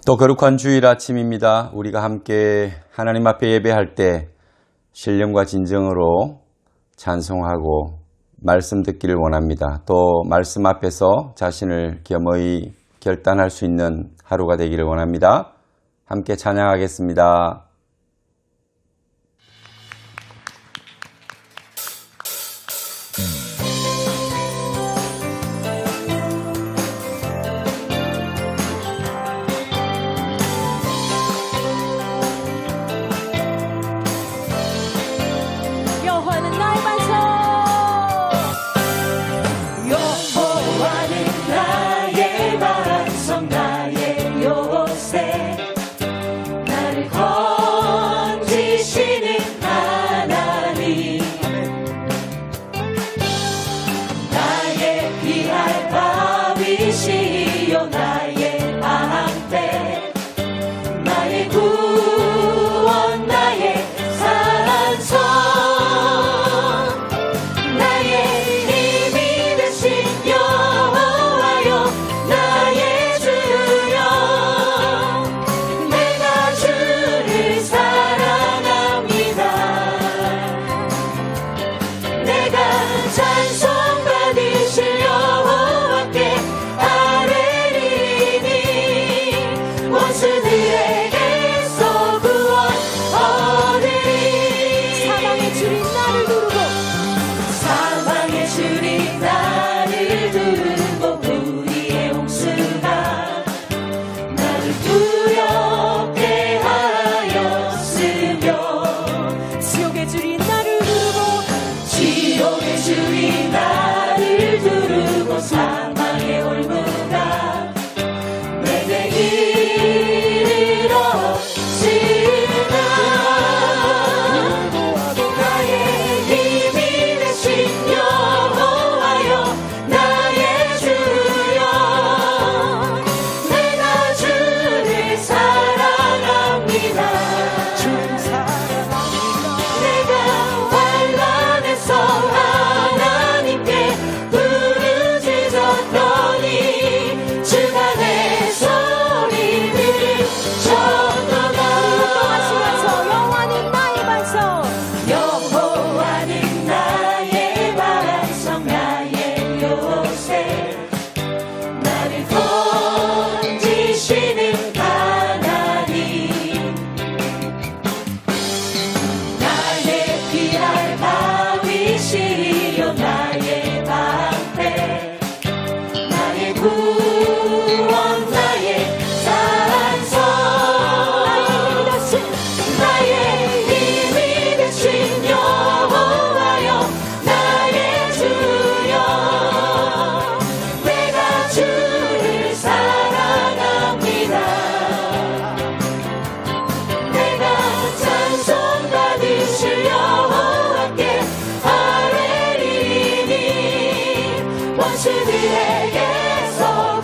또 거룩한 주일 아침입니다. 우리가 함께 하나님 앞에 예배할 때 신령과 진정으로 찬송하고 말씀 듣기를 원합니다. 또 말씀 앞에서 자신을 겸허히 결단할 수 있는 하루가 되기를 원합니다. 함께 찬양하겠습니다. 원수들에게서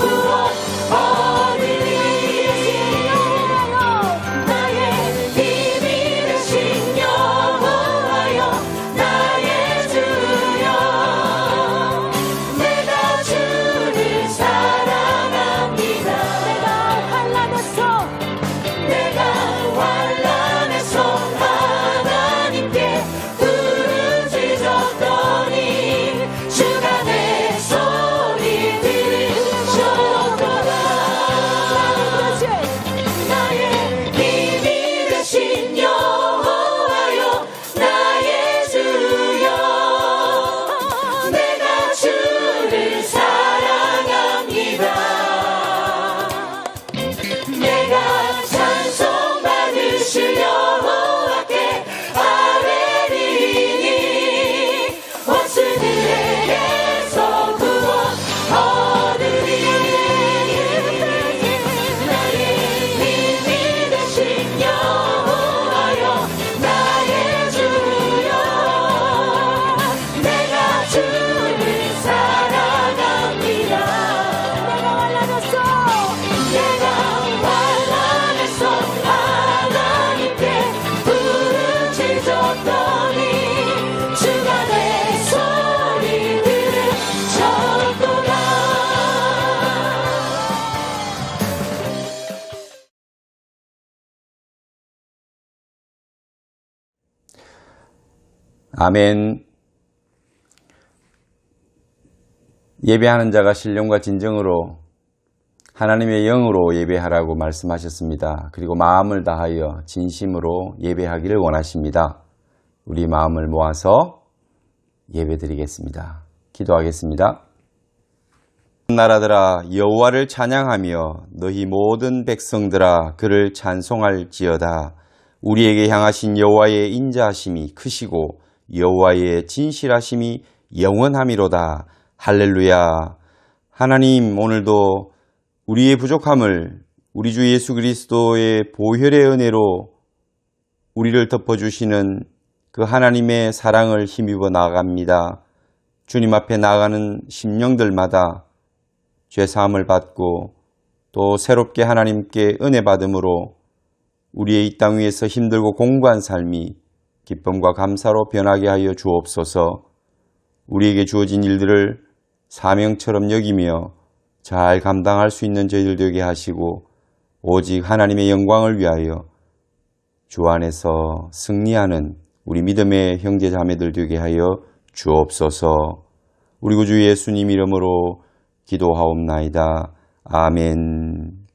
아멘. 예배하는 자가 신령과 진정으로 하나님의 영으로 예배하라고 말씀하셨습니다. 그리고 마음을 다하여 진심으로 예배하기를 원하십니다. 우리 마음을 모아서 예배드리겠습니다. 기도하겠습니다. 나라들아 여호와를 찬양하며 너희 모든 백성들아 그를 찬송할지어다. 우리에게 향하신 여호와의 인자하심이 크시고 여호와의 진실하심이 영원함이로다. 할렐루야. 하나님, 오늘도 우리의 부족함을 우리 주 예수 그리스도의 보혈의 은혜로 우리를 덮어주시는 그 하나님의 사랑을 힘입어 나아갑니다. 주님 앞에 나아가는 심령들마다 죄사함을 받고 또 새롭게 하나님께 은혜 받음으로 우리의 이 땅 위에서 힘들고 공고한 삶이 기쁨과 감사로 변하게 하여 주옵소서. 우리에게 주어진 일들을 사명처럼 여기며 잘 감당할 수 있는 저희들 되게 하시고 오직 하나님의 영광을 위하여 주 안에서 승리하는 우리 믿음의 형제 자매들 되게 하여 주옵소서. 우리 구주 예수님 이름으로 기도하옵나이다. 아멘.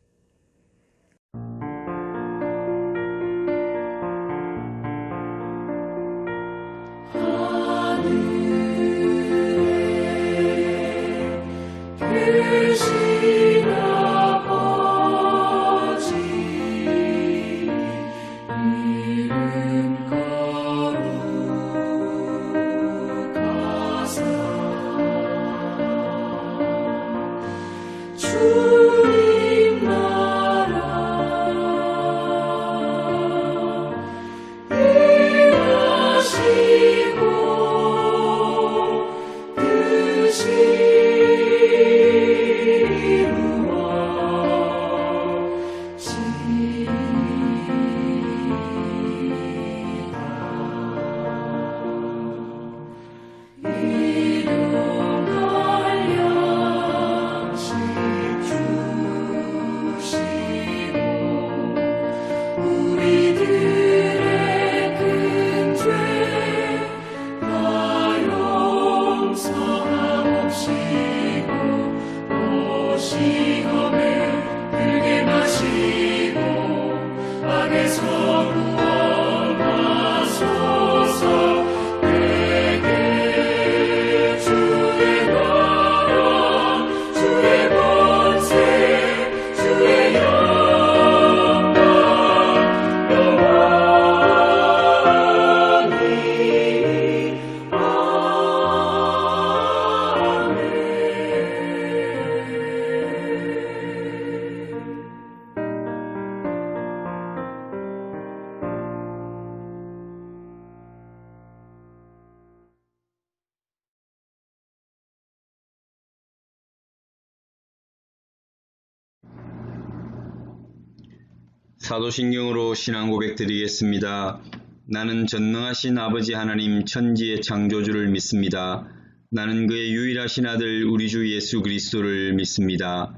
사도신경으로 신앙 고백 드리겠습니다. 나는 전능하신 아버지 하나님 천지의 창조주를 믿습니다. 나는 그의 유일하신 아들 우리 주 예수 그리스도를 믿습니다.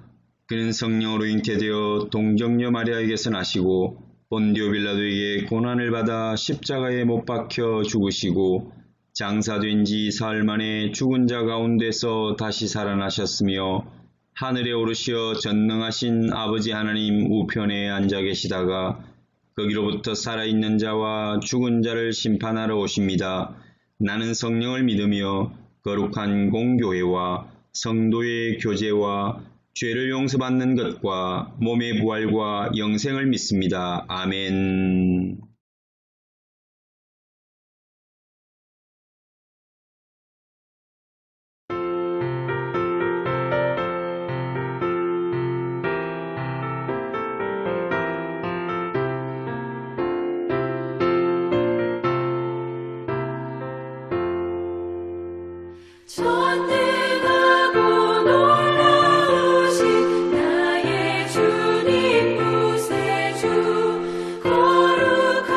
그는 성령으로 잉태되어 동정녀 마리아에게서 나시고 본디오 빌라도에게 고난을 받아 십자가에 못 박혀 죽으시고 장사된 지 사흘 만에 죽은 자 가운데서 다시 살아나셨으며 하늘에 오르시어 전능하신 아버지 하나님 우편에 앉아 계시다가 거기로부터 살아있는 자와 죽은 자를 심판하러 오십니다. 나는 성령을 믿으며 거룩한 공교회와 성도의 교제와 죄를 용서받는 것과 몸의 부활과 영생을 믿습니다. 아멘. 나의 주님 구세주 거룩한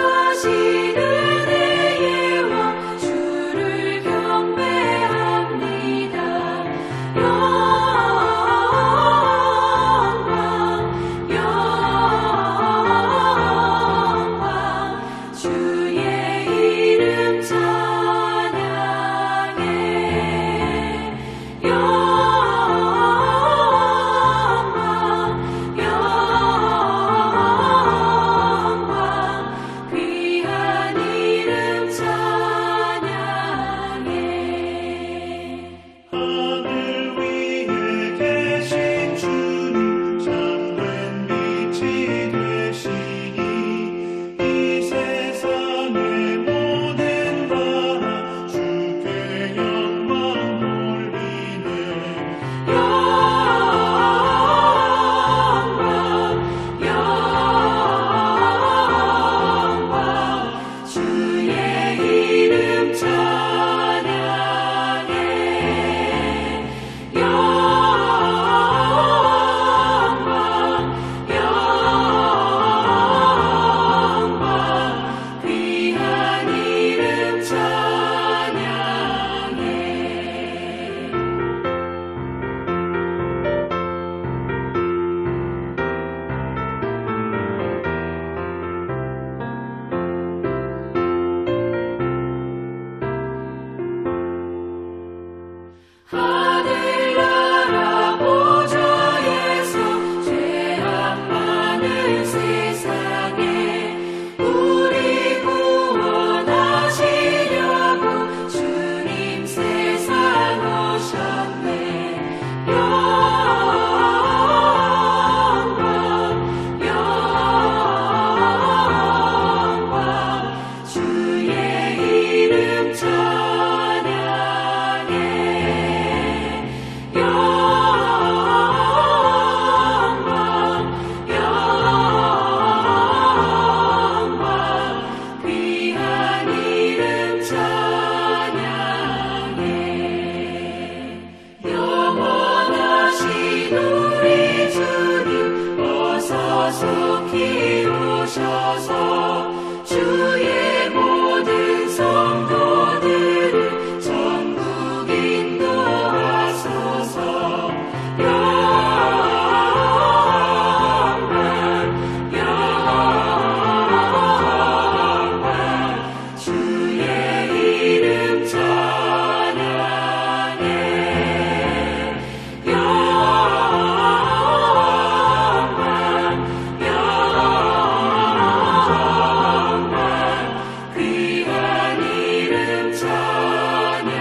이루셔서 주의 모든 성도들을 전국 인도하소서. 영광 주의 이름 찬양해. 귀한 이름 찬양해.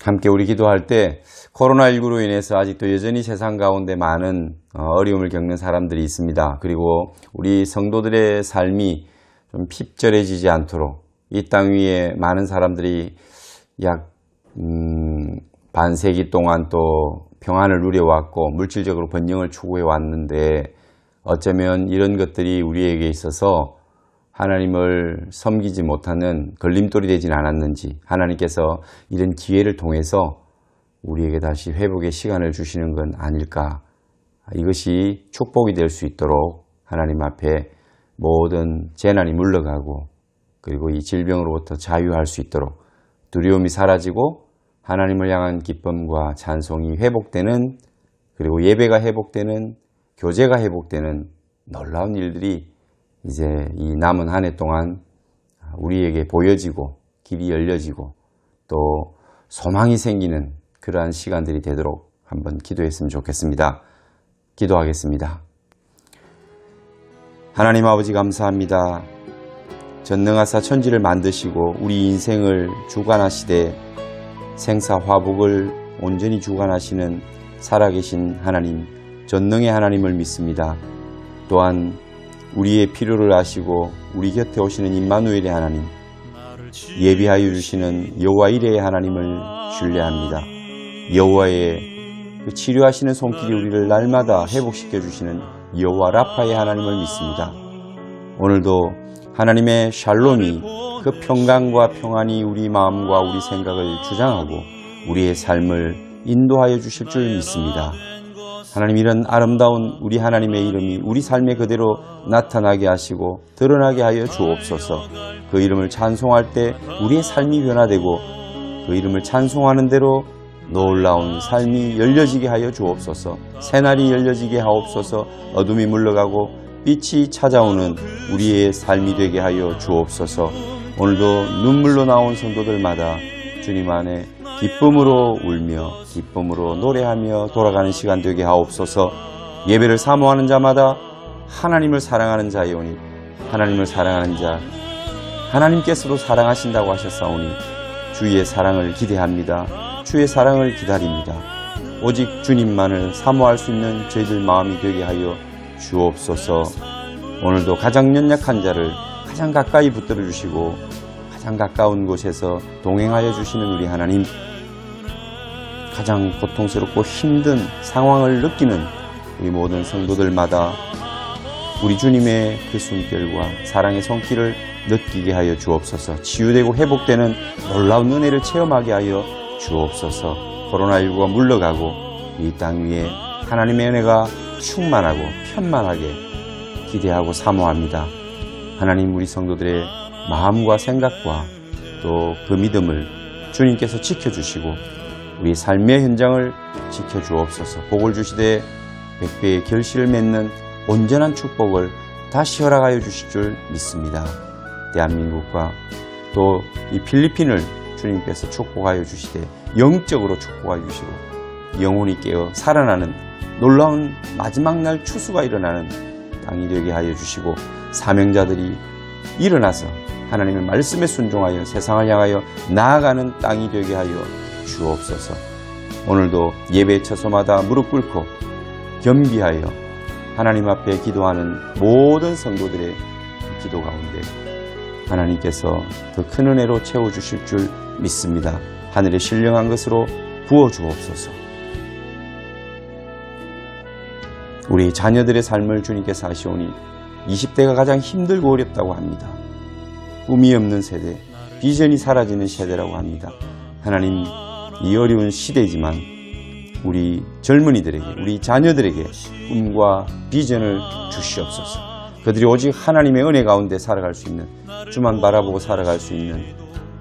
함께 우리 기도할 때 코로나19로 인해서 아직도 여전히 세상 가운데 많은 어려움을 겪는 사람들이 있습니다. 그리고 우리 성도들의 삶이 좀 핍절해지지 않도록 이 땅 위에 많은 사람들이 약 반세기 동안 또 평안을 누려왔고 물질적으로 번영을 추구해 왔는데 어쩌면 이런 것들이 우리에게 있어서 하나님을 섬기지 못하는 걸림돌이 되진 않았는지, 하나님께서 이런 기회를 통해서 우리에게 다시 회복의 시간을 주시는 건 아닐까. 이것이 축복이 될 수 있도록 하나님 앞에 모든 재난이 물러가고 그리고 이 질병으로부터 자유할 수 있도록 두려움이 사라지고 하나님을 향한 기쁨과 찬송이 회복되는, 그리고 예배가 회복되는, 교제가 회복되는 놀라운 일들이 이제 이 남은 한 해 동안 우리에게 보여지고 길이 열려지고 또 소망이 생기는 그러한 시간들이 되도록 한번 기도했으면 좋겠습니다. 기도하겠습니다. 하나님 아버지 감사합니다. 전능하사 천지를 만드시고 우리 인생을 주관하시되 생사화복을 온전히 주관하시는 살아계신 하나님, 전능의 하나님을 믿습니다. 또한 우리의 필요를 아시고 우리 곁에 오시는 임마누엘의 하나님, 예비하여 주시는 여호와 이레의 하나님을 신뢰합니다. 여호와의 그 치료하시는 손길이 우리를 날마다 회복시켜 주시는 여호와 라파의 하나님을 믿습니다. 오늘도 하나님의 샬롬이, 그 평강과 평안이 우리 마음과 우리 생각을 주장하고 우리의 삶을 인도하여 주실 줄 믿습니다. 하나님, 이런 아름다운 우리 하나님의 이름이 우리 삶에 그대로 나타나게 하시고 드러나게 하여 주옵소서. 그 이름을 찬송할 때 우리의 삶이 변화되고 그 이름을 찬송하는 대로 놀라운 삶이 열려지게 하여 주옵소서. 새날이 열려지게 하옵소서. 어둠이 물러가고 빛이 찾아오는 우리의 삶이 되게 하여 주옵소서. 오늘도 눈물로 나온 성도들마다 주님 안에 기쁨으로 울며 기쁨으로 노래하며 돌아가는 시간 되게 하옵소서. 예배를 사모하는 자마다 하나님을 사랑하는 자이오니 하나님을 사랑하는 자, 하나님께서도 사랑하신다고 하셨사오니 주의 사랑을 기대합니다. 주의 사랑을 기다립니다. 오직 주님만을 사모할 수 있는 저희들 마음이 되게 하여 주옵소서. 오늘도 가장 연약한 자를 가장 가까이 붙들어 주시고 가장 가까운 곳에서 동행하여 주시는 우리 하나님, 가장 고통스럽고 힘든 상황을 느끼는 우리 모든 성도들마다 우리 주님의 그 숨결과 사랑의 손길을 느끼게 하여 주옵소서. 치유되고 회복되는 놀라운 은혜를 체험하게 하여 주옵소서. 코로나19가 물러가고 이 땅 위에 하나님의 은혜가 충만하고 편만하게 기대하고 사모합니다. 하나님, 우리 성도들의 마음과 생각과 또 그 믿음을 주님께서 지켜주시고 우리 삶의 현장을 지켜주옵소서. 복을 주시되 백배의 결실을 맺는 온전한 축복을 다시 허락하여 주실 줄 믿습니다. 대한민국과 또 이 필리핀을 주님께서 축복하여 주시되 영적으로 축복하여 주시고 영혼이 깨어 살아나는 놀라운 마지막 날 추수가 일어나는 땅이 되게 하여 주시고 사명자들이 일어나서 하나님의 말씀에 순종하여 세상을 향하여 나아가는 땅이 되게 하여 주옵소서. 오늘도 예배 처소마다 무릎 꿇고 겸비하여 하나님 앞에 기도하는 모든 성도들의 기도 가운데 하나님께서 더 큰 은혜로 채워주실 줄 믿습니다. 하늘에 신령한 것으로 부어주옵소서. 우리 자녀들의 삶을 주님께서 하시오니 20대가 가장 힘들고 어렵다고 합니다. 꿈이 없는 세대, 비전이 사라지는 세대라고 합니다. 하나님, 이 어려운 시대이지만 우리 젊은이들에게, 우리 자녀들에게 꿈과 비전을 주시옵소서. 그들이 오직 하나님의 은혜 가운데 살아갈 수 있는, 주만 바라보고 살아갈 수 있는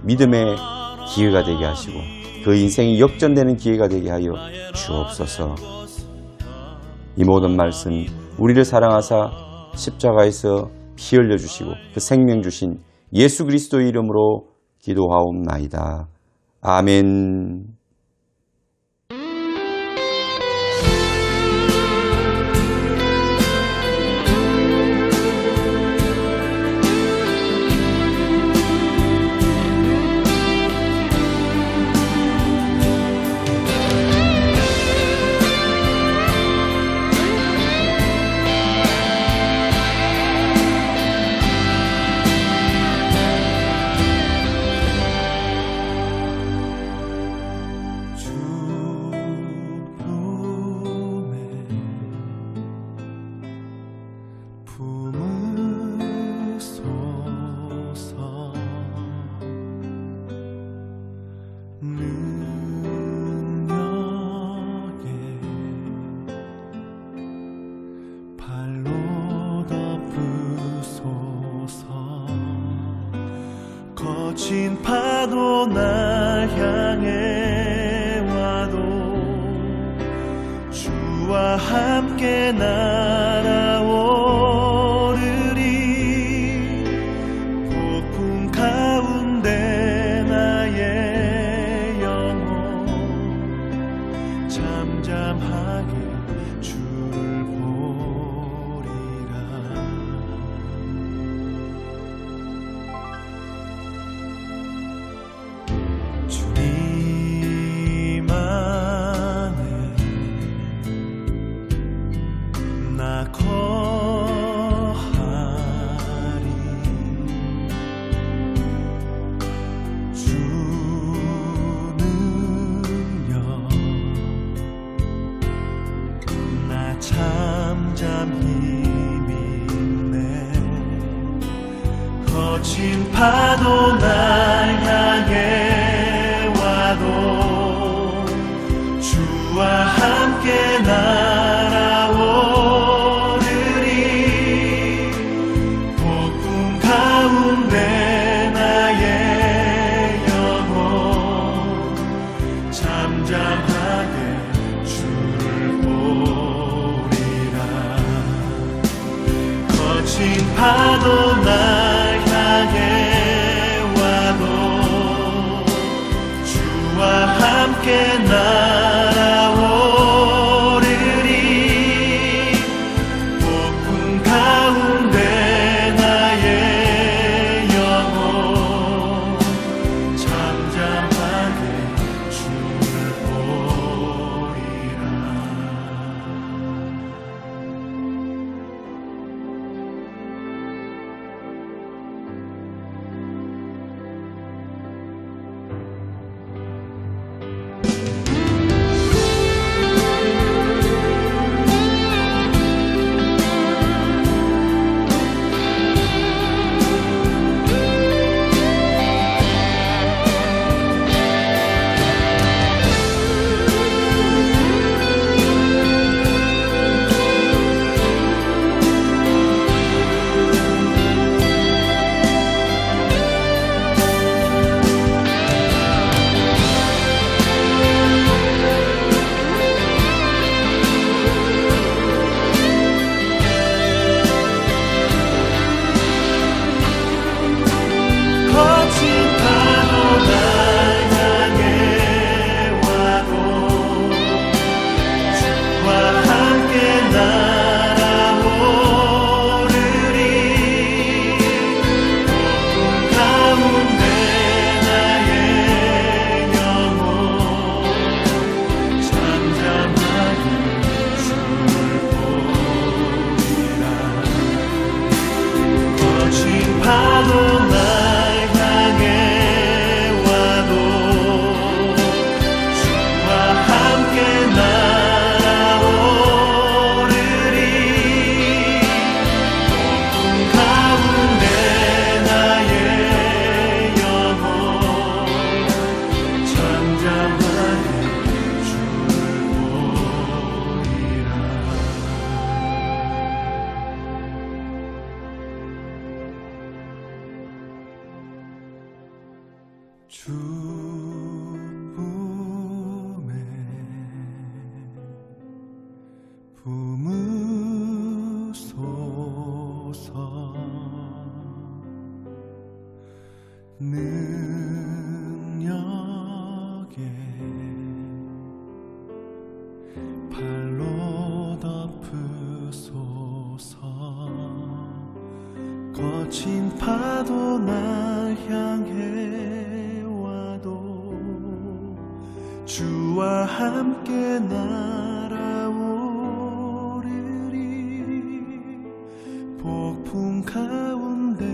믿음의 기회가 되게 하시고 그 인생이 역전되는 기회가 되게 하여 주옵소서. 이 모든 말씀, 우리를 사랑하사 십자가에서 피 흘려주시고 그 생명 주신 예수 그리스도의 이름으로 기도하옵나이다. 아멘. 거친 파도 날 향해 와도 주와 함께 날아오르리. 폭풍 가운데 나의 영혼 잠잠하게 주를 보리라. 주님 안에 나 거하리. 주 능력 나 잠잠히 믿네. 거친 파도 날 향해 와도 주와 함께 날아오르리. 폭풍 가운데 나의 영혼 잠잠하게 주를 보리라. 거친 파도 날 향해 와도 주와 함께 날아오르리. 폭풍 가운데 나의 영혼 잠잠하게 주를 보리라. 가운데 나의 주쁨에 품으소서 능력에 발로 덮으소서 거친 파도 날 향해 와도 주와 함께 날아오르리 폭풍 가운데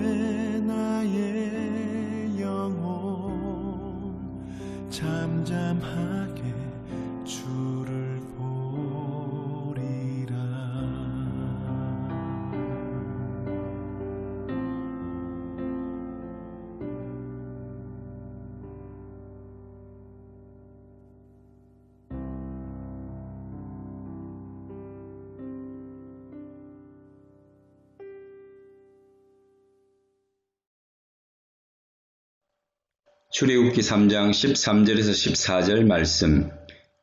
나의 영혼 잠잠하게 주를 보리라. 출애굽기 3장 13절에서 14절 말씀.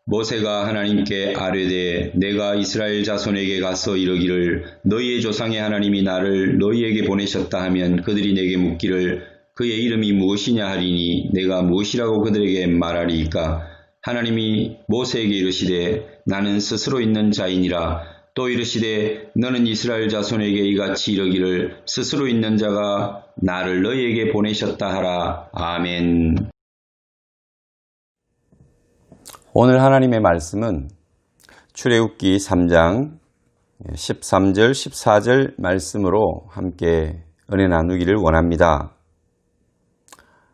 모세가 하나님께 아뢰되 내가 이스라엘 자손에게 가서 이르기를 너희의 조상의 하나님이 나를 너희에게 보내셨다 하면 그들이 내게 묻기를 그의 이름이 무엇이냐 하리니 내가 무엇이라고 그들에게 말하리이까. 하나님이 모세에게 이르시되 나는 스스로 있는 자이니라. 또 이르시되 너는 이스라엘 자손에게 이같이 이르기를 스스로 있는 자가 나를 너희에게 보내셨다 하라. 아멘. 오늘 하나님의 말씀은 출애굽기 3장 13절 14절 말씀으로 함께 은혜 나누기를 원합니다.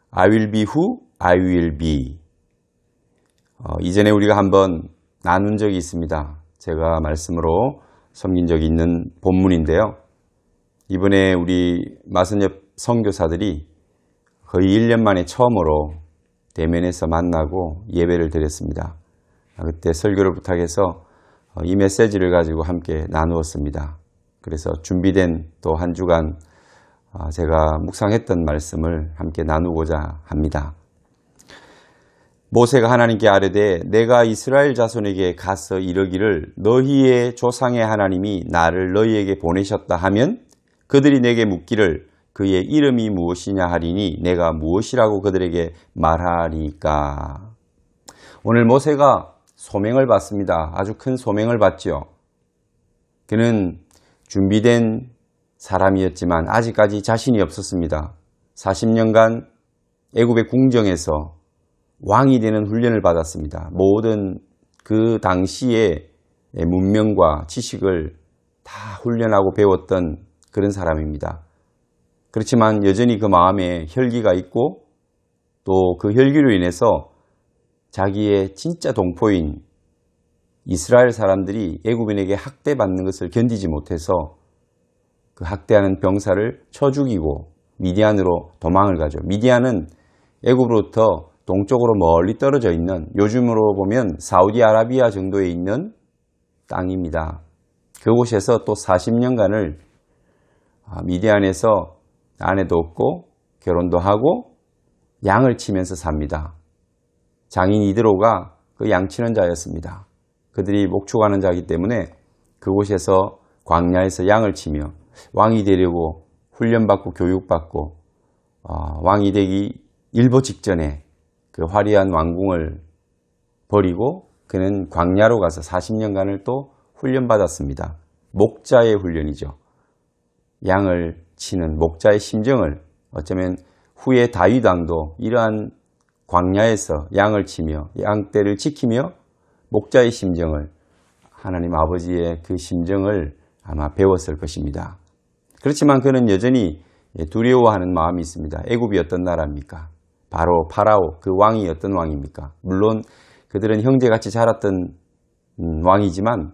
I will be who I will be. 이전에 우리가 한번 나눈 적이 있습니다. 제가 말씀으로 섬긴 적이 있는 본문인데요. 이번에 우리 마선옆 선교사들이 거의 1년 만에 처음으로 대면에서 만나고 예배를 드렸습니다. 그때 설교를 부탁해서 이 메시지를 가지고 함께 나누었습니다. 그래서 준비된 또 한 주간 제가 묵상했던 말씀을 함께 나누고자 합니다. 모세가 하나님께 아뢰되 내가 이스라엘 자손에게 가서 이르기를 너희의 조상의 하나님이 나를 너희에게 보내셨다 하면 그들이 내게 묻기를 그의 이름이 무엇이냐 하리니 내가 무엇이라고 그들에게 말하리까. 오늘 모세가 소명을 받습니다. 아주 큰 소명을 받죠. 그는 준비된 사람이었지만 아직까지 자신이 없었습니다. 40년간 애굽의 궁정에서 왕이 되는 훈련을 받았습니다. 모든 그 당시의 문명과 지식을 다 훈련하고 배웠던 그런 사람입니다. 그렇지만 여전히 그 마음에 혈기가 있고 또 그 혈기로 인해서 자기의 진짜 동포인 이스라엘 사람들이 애굽인에게 학대받는 것을 견디지 못해서 그 학대하는 병사를 쳐 죽이고 미디안으로 도망을 가죠. 미디안은 애굽으로부터 동쪽으로 멀리 떨어져 있는 요즘으로 보면 사우디아라비아 정도에 있는 땅입니다. 그곳에서 또 40년간을 미디안에서 아내도 없고 결혼도 하고 양을 치면서 삽니다. 장인 이드로가 그 양치는 자였습니다. 그들이 목축하는 자이기 때문에 그곳에서 광야에서 양을 치며 왕이 되려고 훈련받고 교육받고 왕이 되기 일보 직전에 그 화려한 왕궁을 버리고 그는 광야로 가서 40년간을 또 훈련받았습니다. 목자의 훈련이죠. 양을 치는 목자의 심정을 어쩌면 후에 다윗 왕도 이러한 광야에서 양을 치며 양떼를 지키며 목자의 심정을 하나님 아버지의 그 심정을 아마 배웠을 것입니다. 그렇지만 그는 여전히 두려워하는 마음이 있습니다. 애굽이 어떤 나라입니까? 바로 파라오 그 왕이 어떤 왕입니까? 물론 그들은 형제같이 자랐던 왕이지만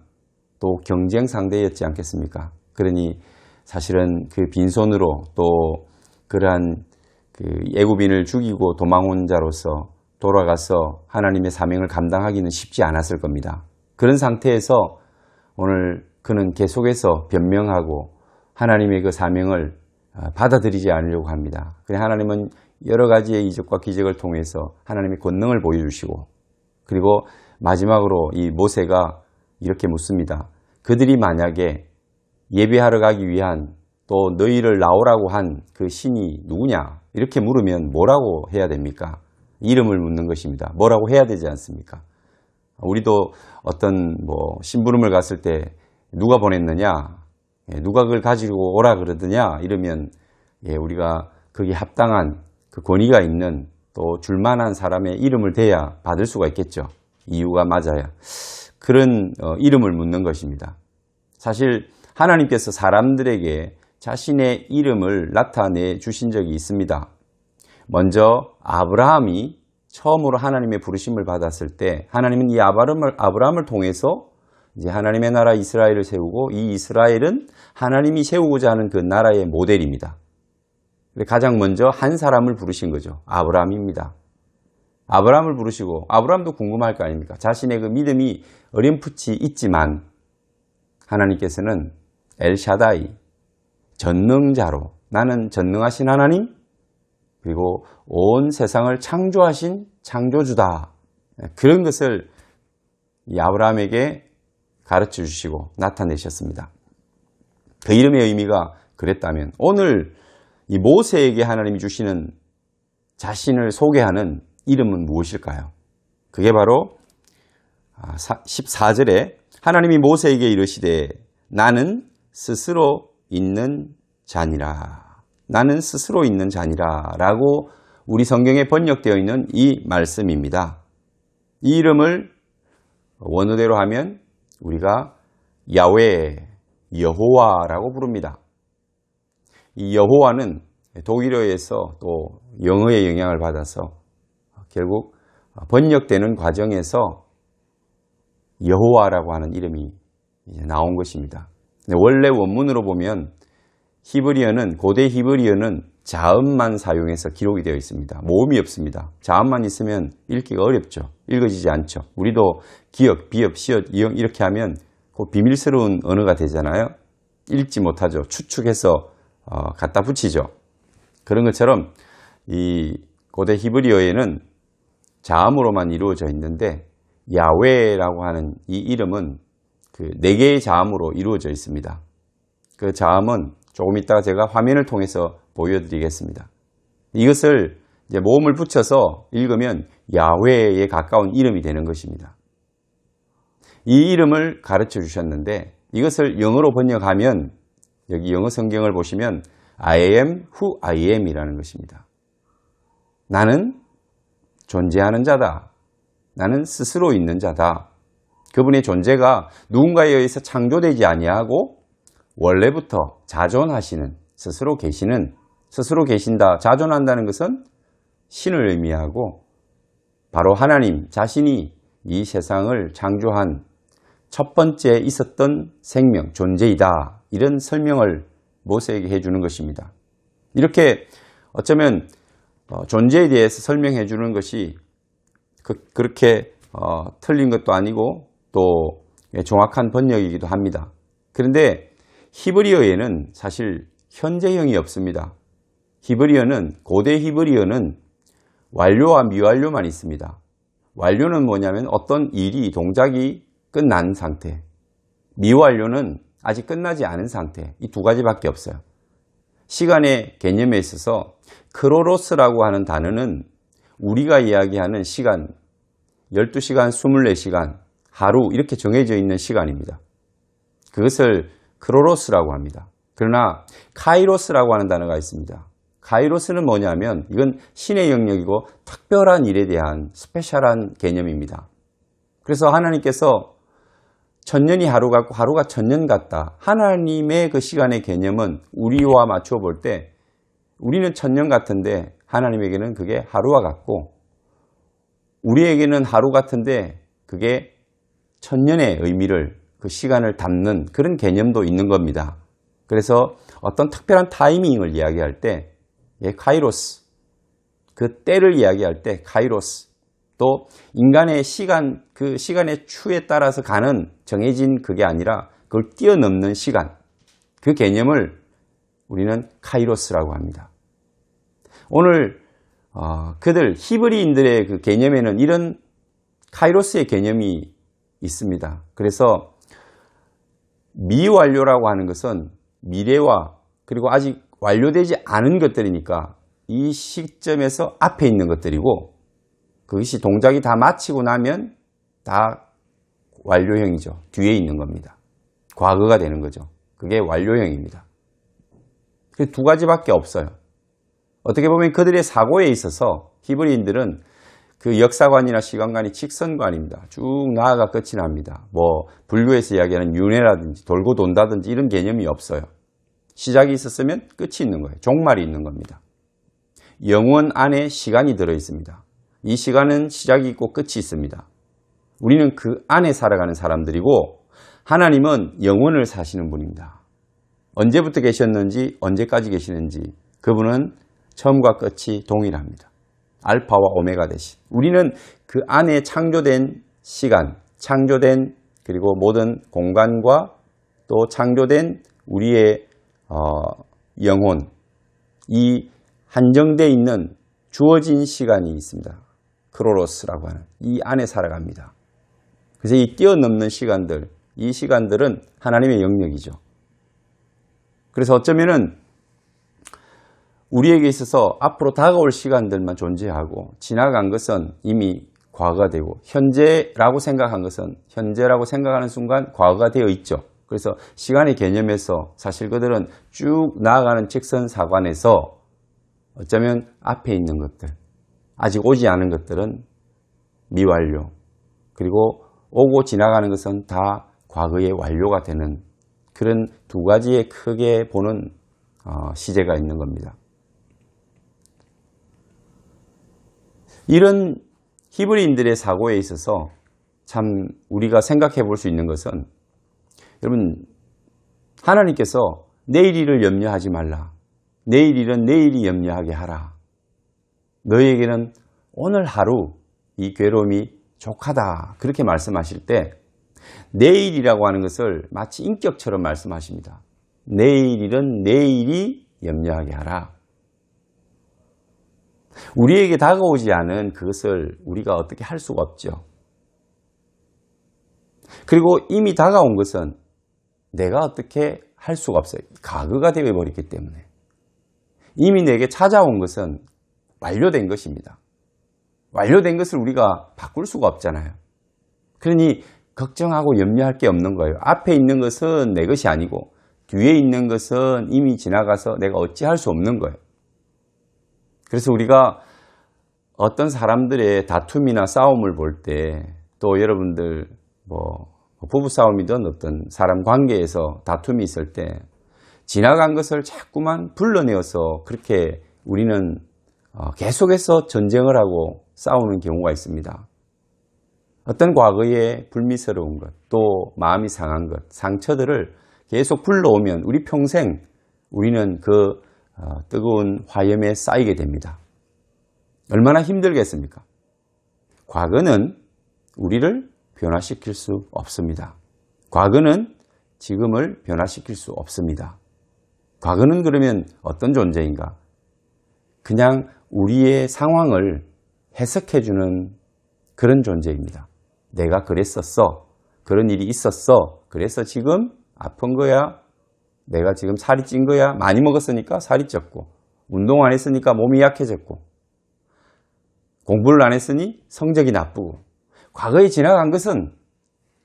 또 경쟁 상대였지 않겠습니까? 그러니 사실은 그 빈손으로 또 그러한 그 애굽인을 죽이고 도망온 자로서 돌아가서 하나님의 사명을 감당하기는 쉽지 않았을 겁니다. 그런 상태에서 오늘 그는 계속해서 변명하고 하나님의 그 사명을 받아들이지 않으려고 합니다. 그래 하나님은 여러 가지의 이적과 기적을 통해서 하나님의 권능을 보여주시고, 그리고 마지막으로 이 모세가 이렇게 묻습니다. 그들이 만약에 예배하러 가기 위한 또 너희를 나오라고 한 그 신이 누구냐? 이렇게 물으면 뭐라고 해야 됩니까? 이름을 묻는 것입니다. 뭐라고 해야 되지 않습니까? 우리도 어떤 심부름을 갔을 때 누가 보냈느냐? 누가 그걸 가지고 오라 그러더냐? 이러면 우리가 거기에 합당한 그 권위가 있는 또 줄만한 사람의 이름을 대야 받을 수가 있겠죠. 이유가 맞아야. 그런 이름을 묻는 것입니다. 사실 하나님께서 사람들에게 자신의 이름을 나타내 주신 적이 있습니다. 먼저 아브라함이 처음으로 하나님의 부르심을 받았을 때 하나님은 이 아브라함을 통해서 이제 하나님의 나라 이스라엘을 세우고, 이 이스라엘은 하나님이 세우고자 하는 그 나라의 모델입니다. 가장 먼저 한 사람을 부르신 거죠. 아브라함입니다. 아브라함을 부르시고, 아브라함도 궁금할 거 아닙니까? 자신의 그 믿음이 어렴풋이 있지만 하나님께서는 엘샤다이, 전능자로, 나는 전능하신 하나님, 그리고 온 세상을 창조하신 창조주다. 그런 것을 이 아브라함에게 가르쳐 주시고 나타내셨습니다. 그 이름의 의미가 그랬다면 오늘 이 모세에게 하나님이 주시는 자신을 소개하는 이름은 무엇일까요? 그게 바로 14절에 하나님이 모세에게 이르시되 나는 스스로 있는 자니라. 나는 스스로 있는 자니라 라고 우리 성경에 번역되어 있는 이 말씀입니다. 이 이름을 원어대로 하면 우리가 야훼, 여호와라고 부릅니다. 이 여호와는 독일어에서 또 영어의 영향을 받아서 결국 번역되는 과정에서 여호와라고 하는 이름이 나온 것입니다. 원래 원문으로 보면 히브리어는, 고대 히브리어는 자음만 사용해서 기록이 되어 있습니다. 모음이 없습니다. 자음만 있으면 읽기가 어렵죠. 읽어지지 않죠. 우리도 기역, 비읍, 시옷, 이응 이렇게 하면 그 비밀스러운 언어가 되잖아요. 읽지 못하죠. 추측해서 갖다 붙이죠. 그런 것처럼 이 고대 히브리어에는 자음으로만 이루어져 있는데 야훼라고 하는 이 이름은 그 4개의 자음으로 이루어져 있습니다. 그 자음은 조금 이따가 제가 화면을 통해서 보여드리겠습니다. 이것을 이제 모음을 붙여서 읽으면 야훼에 가까운 이름이 되는 것입니다. 이 이름을 가르쳐 주셨는데 이것을 영어로 번역하면 여기 영어 성경을 보시면 I am who I am 이라는 것입니다. 나는 존재하는 자다. 나는 스스로 있는 자다. 그분의 존재가 누군가에 의해서 창조되지 아니하고 원래부터 자존하시는, 스스로 계신다. 자존한다는 것은 신을 의미하고 바로 하나님 자신이 이 세상을 창조한 첫 번째 있었던 생명, 존재이다. 이런 설명을 모세에게 해주는 것입니다. 이렇게 어쩌면 존재에 대해서 설명해 주는 것이 그렇게 틀린 것도 아니고 또 정확한 번역이기도 합니다. 그런데 히브리어에는 사실 현재형이 없습니다. 고대 히브리어는 완료와 미완료만 있습니다. 완료는 뭐냐면 어떤 일이, 동작이 끝난 상태. 미완료는 아직 끝나지 않은 상태. 이 두 가지밖에 없어요. 시간의 개념에 있어서 크로로스라고 하는 단어는 우리가 이야기하는 시간, 12시간, 24시간, 하루 이렇게 정해져 있는 시간입니다. 그것을 크로로스라고 합니다. 그러나 카이로스라고 하는 단어가 있습니다. 카이로스는 뭐냐면 이건 신의 영역이고 특별한 일에 대한 스페셜한 개념입니다. 그래서 하나님께서 천년이 하루 같고 하루가 천년 같다. 하나님의 그 시간의 개념은 우리와 맞추어 볼 때 우리는 천년 같은데 하나님에게는 그게 하루와 같고 우리에게는 하루 같은데 그게 천년의 의미를, 그 시간을 담는 그런 개념도 있는 겁니다. 그래서 어떤 특별한 타이밍을 이야기할 때 카이로스, 그 때를 이야기할 때 카이로스, 또 인간의 시간, 그 시간의 추에 따라서 가는 정해진 그게 아니라 그걸 뛰어넘는 시간, 그 개념을 우리는 카이로스라고 합니다. 오늘 그들 히브리인들의 그 개념에는 이런 카이로스의 개념이 있습니다. 그래서 미완료라고 하는 것은 미래와 그리고 아직 완료되지 않은 것들이니까 이 시점에서 앞에 있는 것들이고, 그것이 동작이 다 마치고 나면 다 완료형이죠. 뒤에 있는 겁니다. 과거가 되는 거죠. 그게 완료형입니다. 그 두 가지밖에 없어요. 어떻게 보면 그들의 사고에 있어서 히브리인들은 그 역사관이나 시간관이 직선관입니다. 쭉 나아가 끝이 납니다. 뭐 불교에서 이야기하는 윤회라든지 돌고 돈다든지 이런 개념이 없어요. 시작이 있었으면 끝이 있는 거예요. 종말이 있는 겁니다. 영원 안에 시간이 들어 있습니다. 이 시간은 시작이 있고 끝이 있습니다. 우리는 그 안에 살아가는 사람들이고, 하나님은 영원을 사시는 분입니다. 언제부터 계셨는지 언제까지 계시는지 그분은 처음과 끝이 동일합니다. 알파와 오메가 되신. 우리는 그 안에 창조된 시간, 창조된 그리고 모든 공간과 또 창조된 우리의 영혼, 이 한정되어 있는 주어진 시간이 있습니다. 크로노스라고 하는 이 안에 살아갑니다. 그래서 이 뛰어넘는 시간들, 이 시간들은 하나님의 영역이죠. 그래서 어쩌면은 우리에게 있어서 앞으로 다가올 시간들만 존재하고, 지나간 것은 이미 과거가 되고, 현재라고 생각한 것은 현재라고 생각하는 순간 과거가 되어 있죠. 그래서 시간의 개념에서 사실 그들은 쭉 나아가는 직선사관에서 어쩌면 앞에 있는 것들, 아직 오지 않은 것들은 미완료, 그리고 오고 지나가는 것은 다 과거의 완료가 되는 그런 두 가지의 크게 보는 시제가 있는 겁니다. 이런 히브리인들의 사고에 있어서 참 우리가 생각해 볼 수 있는 것은, 여러분, 하나님께서 내일 일을 염려하지 말라. 내일 일은 내일이 염려하게 하라. 너희에게는 오늘 하루 이 괴로움이 족하다. 그렇게 말씀하실 때 내일이라고 하는 것을 마치 인격처럼 말씀하십니다. 내일 일은 내일이 염려하게 하라. 우리에게 다가오지 않은 그것을 우리가 어떻게 할 수가 없죠. 그리고 이미 다가온 것은 내가 어떻게 할 수가 없어요. 과거가 되어버렸기 때문에. 이미 내게 찾아온 것은 완료된 것입니다. 완료된 것을 우리가 바꿀 수가 없잖아요. 그러니 걱정하고 염려할 게 없는 거예요. 앞에 있는 것은 내 것이 아니고 뒤에 있는 것은 이미 지나가서 내가 어찌할 수 없는 거예요. 그래서 우리가 어떤 사람들의 다툼이나 싸움을 볼 때, 또 여러분들 뭐 부부싸움이든 어떤 사람 관계에서 다툼이 있을 때 지나간 것을 자꾸만 불러내어서 그렇게 우리는 계속해서 전쟁을 하고 싸우는 경우가 있습니다. 어떤 과거의 불미스러운 것, 또 마음이 상한 것, 상처들을 계속 불러오면 우리 평생 우리는 그 뜨거운 화염에 쌓이게 됩니다. 얼마나 힘들겠습니까? 과거는 우리를 변화시킬 수 없습니다. 과거는 지금을 변화시킬 수 없습니다. 과거는 그러면 어떤 존재인가? 그냥 우리의 상황을 해석해주는 그런 존재입니다. 내가 그랬었어. 그런 일이 있었어. 그래서 지금 아픈 거야. 내가 지금 살이 찐 거야. 많이 먹었으니까 살이 쪘고, 운동 안 했으니까 몸이 약해졌고, 공부를 안 했으니 성적이 나쁘고. 과거에 지나간 것은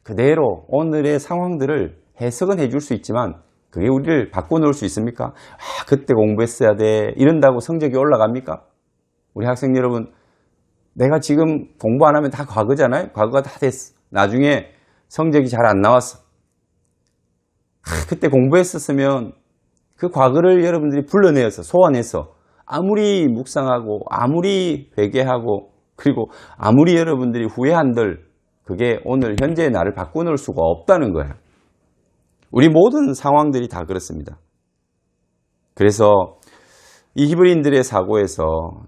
그대로 오늘의 상황들을 해석은 해줄 수 있지만 그게 우리를 바꿔놓을 수 있습니까? 그때 공부했어야 돼. 이런다고 성적이 올라갑니까? 우리 학생 여러분, 내가 지금 공부 안 하면 다 과거잖아요. 과거가 다 됐어. 나중에 성적이 잘 안 나왔어. 그때 공부했었으면 그 과거를 여러분들이 불러내어서 소환해서 아무리 묵상하고 아무리 회개하고 그리고 아무리 여러분들이 후회한들 그게 오늘 현재의 나를 바꿔놓을 수가 없다는 거예요. 우리 모든 상황들이 다 그렇습니다. 그래서 이 히브리인들의 사고에서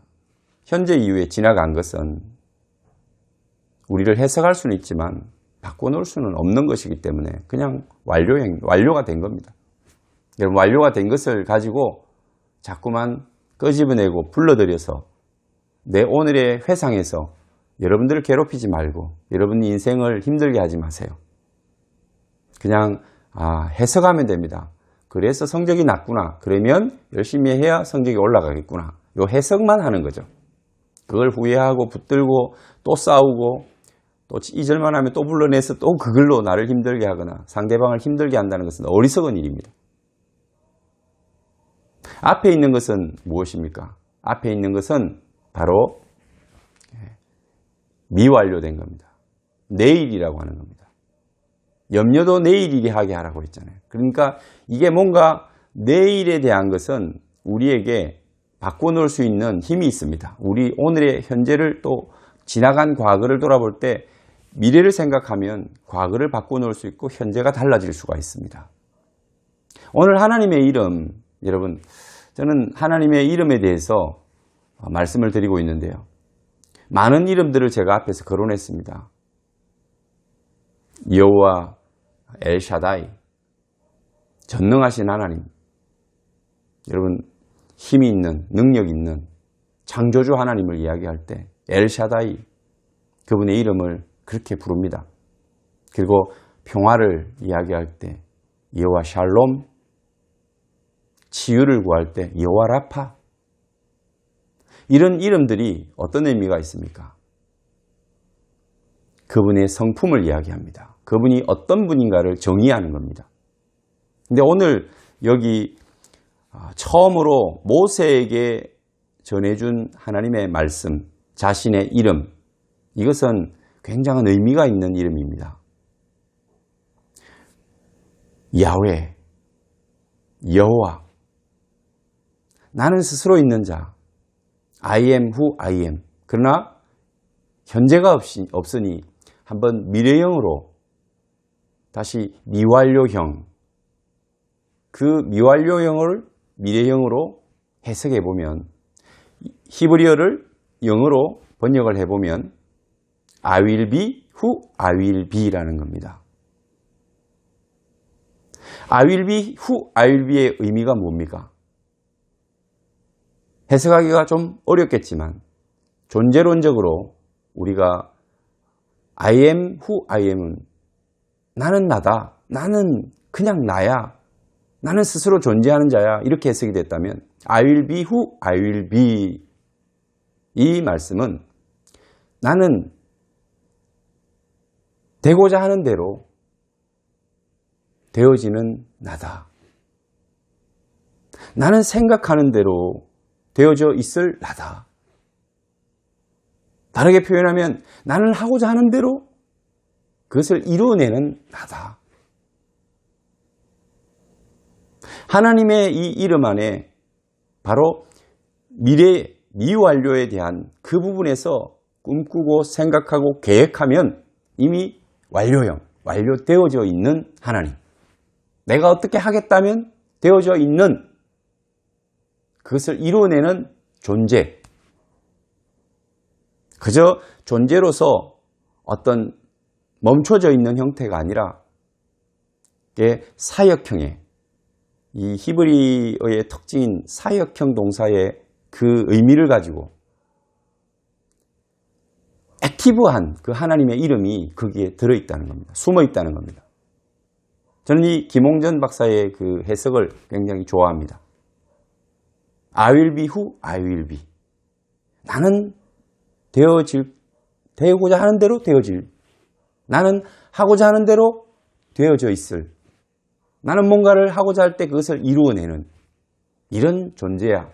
현재 이후에 지나간 것은 우리를 해석할 수는 있지만 바꿔놓을 수는 없는 것이기 때문에 그냥 완료가 된 겁니다. 여러분, 완료가 된 것을 가지고 자꾸만 끄집어내고 불러들여서 내 오늘의 회상에서 여러분들을 괴롭히지 말고 여러분 인생을 힘들게 하지 마세요. 그냥 해석하면 됩니다. 그래서 성적이 낮구나. 그러면 열심히 해야 성적이 올라가겠구나. 요 해석만 하는 거죠. 그걸 후회하고 붙들고 또 싸우고 또 잊을만 하면 또 불러내서 또 그걸로 나를 힘들게 하거나 상대방을 힘들게 한다는 것은 어리석은 일입니다. 앞에 있는 것은 무엇입니까? 앞에 있는 것은 바로 미완료된 겁니다. 내일이라고 하는 겁니다. 염려도 내일이리 하게 하라고 했잖아요. 그러니까 이게 뭔가 내일에 대한 것은 우리에게 바꿔놓을 수 있는 힘이 있습니다. 우리 오늘의 현재를 또 지나간 과거를 돌아볼 때 미래를 생각하면 과거를 바꿔놓을 수 있고 현재가 달라질 수가 있습니다. 오늘 하나님의 이름, 여러분, 저는 하나님의 이름에 대해서 말씀을 드리고 있는데요. 많은 이름들을 제가 앞에서 거론했습니다. 여호와, 엘샤다이, 전능하신 하나님, 여러분 힘이 있는, 능력 있는 창조주 하나님을 이야기할 때 엘샤다이, 그분의 이름을 그렇게 부릅니다. 그리고 평화를 이야기할 때 여호와 샬롬, 치유를 구할 때 여호와 라파, 이런 이름들이 어떤 의미가 있습니까? 그분의 성품을 이야기합니다. 그분이 어떤 분인가를 정의하는 겁니다. 근데 오늘 여기 처음으로 모세에게 전해준 하나님의 말씀, 자신의 이름, 이것은 굉장한 의미가 있는 이름입니다. 야훼, 여호와, 나는 스스로 있는 자, I am who I am. 그러나 현재가 없으니 한번 미래형으로 다시 미완료형, 그 미완료형을 미래형으로 해석해 보면 히브리어를 영어로 번역을 해보면 I will be who I will be라는 겁니다. I will be who I will be의 의미가 뭡니까? 해석하기가 좀 어렵겠지만 존재론적으로 우리가 I am who I am은 나는 나다, 나는 그냥 나야, 나는 스스로 존재하는 자야, 이렇게 해석이 됐다면 I will be who I will be, 이 말씀은 나는 되고자 하는 대로 되어지는 나다. 나는 생각하는 대로 되어져 있을 나다. 다르게 표현하면 나는 하고자 하는 대로 그것을 이루어내는 나다. 하나님의 이 이름 안에 바로 미래, 미완료에 대한 그 부분에서 꿈꾸고 생각하고 계획하면 이미 완료형, 완료되어져 있는 하나님. 내가 어떻게 하겠다면 되어져 있는, 그것을 이루어내는 존재. 그저 존재로서 어떤 멈춰져 있는 형태가 아니라 사역형의, 이 히브리어의 특징인 사역형 동사의 그 의미를 가지고 액티브한 그 하나님의 이름이 거기에 들어있다는 겁니다. 숨어 있다는 겁니다. 저는 이 김홍전 박사의 그 해석을 굉장히 좋아합니다. I will be who I will be. 나는 되고자 하는 대로 되어질. 나는 하고자 하는 대로 되어져 있을. 나는 뭔가를 하고자 할 때 그것을 이루어내는 이런 존재야.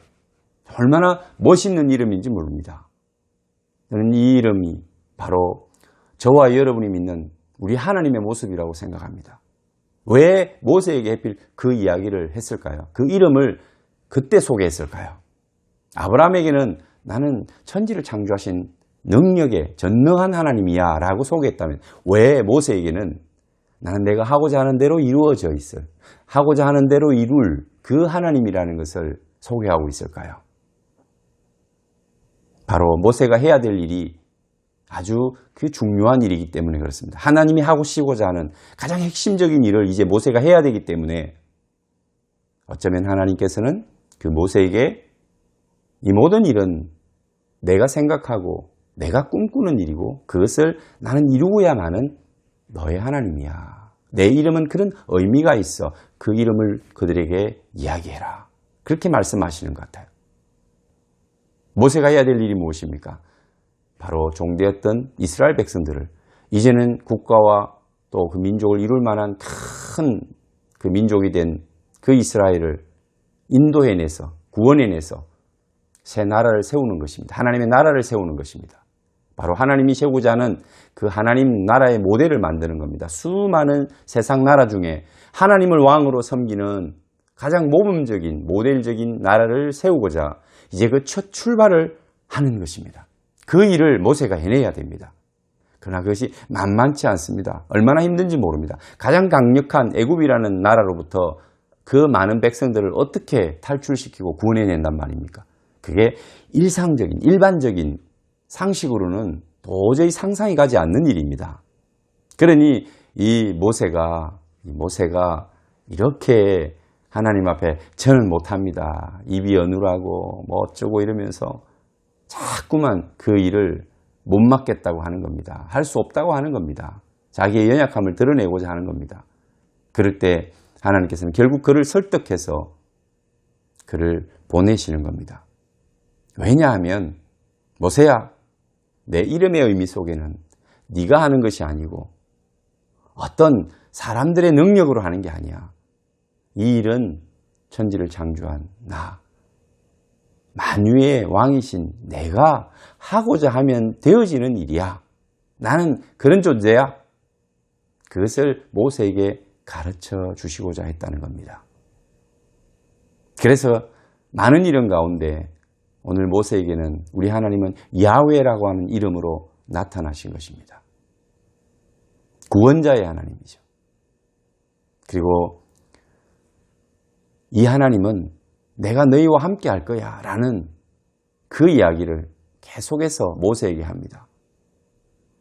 얼마나 멋있는 이름인지 모릅니다. 저는 이 이름이 바로 저와 여러분이 믿는 우리 하나님의 모습이라고 생각합니다. 왜 모세에게 하필 그 이야기를 했을까요? 그 이름을 그때 소개했을까요? 아브라함에게는 나는 천지를 창조하신 능력의 전능한 하나님이야 라고 소개했다면 왜 모세에게는 나는 내가 하고자 하는 대로 이루어져 있을, 하고자 하는 대로 이룰 그 하나님이라는 것을 소개하고 있을까요? 바로 모세가 해야 될 일이 아주 그 중요한 일이기 때문에 그렇습니다. 하나님이 하시고자 하는 가장 핵심적인 일을 이제 모세가 해야 되기 때문에 어쩌면 하나님께서는 그 모세에게 이 모든 일은 내가 생각하고 내가 꿈꾸는 일이고 그것을 나는 이루어야만은 너의 하나님이야. 내 이름은 그런 의미가 있어. 그 이름을 그들에게 이야기해라. 그렇게 말씀하시는 것 같아요. 모세가 해야 될 일이 무엇입니까? 바로 종되었던 이스라엘 백성들을 이제는 국가와 또 그 민족을 이룰 만한 큰 그 민족이 된 그 이스라엘을 인도해내서 구원해내서 새 나라를 세우는 것입니다. 하나님의 나라를 세우는 것입니다. 바로 하나님이 세우고자 하는 그 하나님 나라의 모델을 만드는 겁니다. 수많은 세상 나라 중에 하나님을 왕으로 섬기는 가장 모범적인 모델적인 나라를 세우고자 이제 그 첫 출발을 하는 것입니다. 그 일을 모세가 해내야 됩니다. 그러나 그것이 만만치 않습니다. 얼마나 힘든지 모릅니다. 가장 강력한 애굽이라는 나라로부터 그 많은 백성들을 어떻게 탈출시키고 구원해낸단 말입니까? 그게 일상적인 일반적인 상식으로는 도저히 상상이 가지 않는 일입니다. 그러니 이 모세가 이렇게 하나님 앞에 저는 못합니다. 입이 어눌하고 뭐 어쩌고 이러면서 자꾸만 그 일을 못 맡겠다고 하는 겁니다. 할 수 없다고 하는 겁니다. 자기의 연약함을 드러내고자 하는 겁니다. 그럴 때 하나님께서는 결국 그를 설득해서 그를 보내시는 겁니다. 왜냐하면 모세야, 내 이름의 의미 속에는 네가 하는 것이 아니고 어떤 사람들의 능력으로 하는 게 아니야. 이 일은 천지를 창조한 나, 만유의 왕이신 내가 하고자 하면 되어지는 일이야. 나는 그런 존재야. 그것을 모세에게 가르쳐 주시고자 했다는 겁니다. 그래서 많은 이름 가운데 오늘 모세에게는 우리 하나님은 야훼라고 하는 이름으로 나타나신 것입니다. 구원자의 하나님이죠. 그리고 이 하나님은 내가 너희와 함께 할 거야 라는 그 이야기를 계속해서 모세에게 합니다.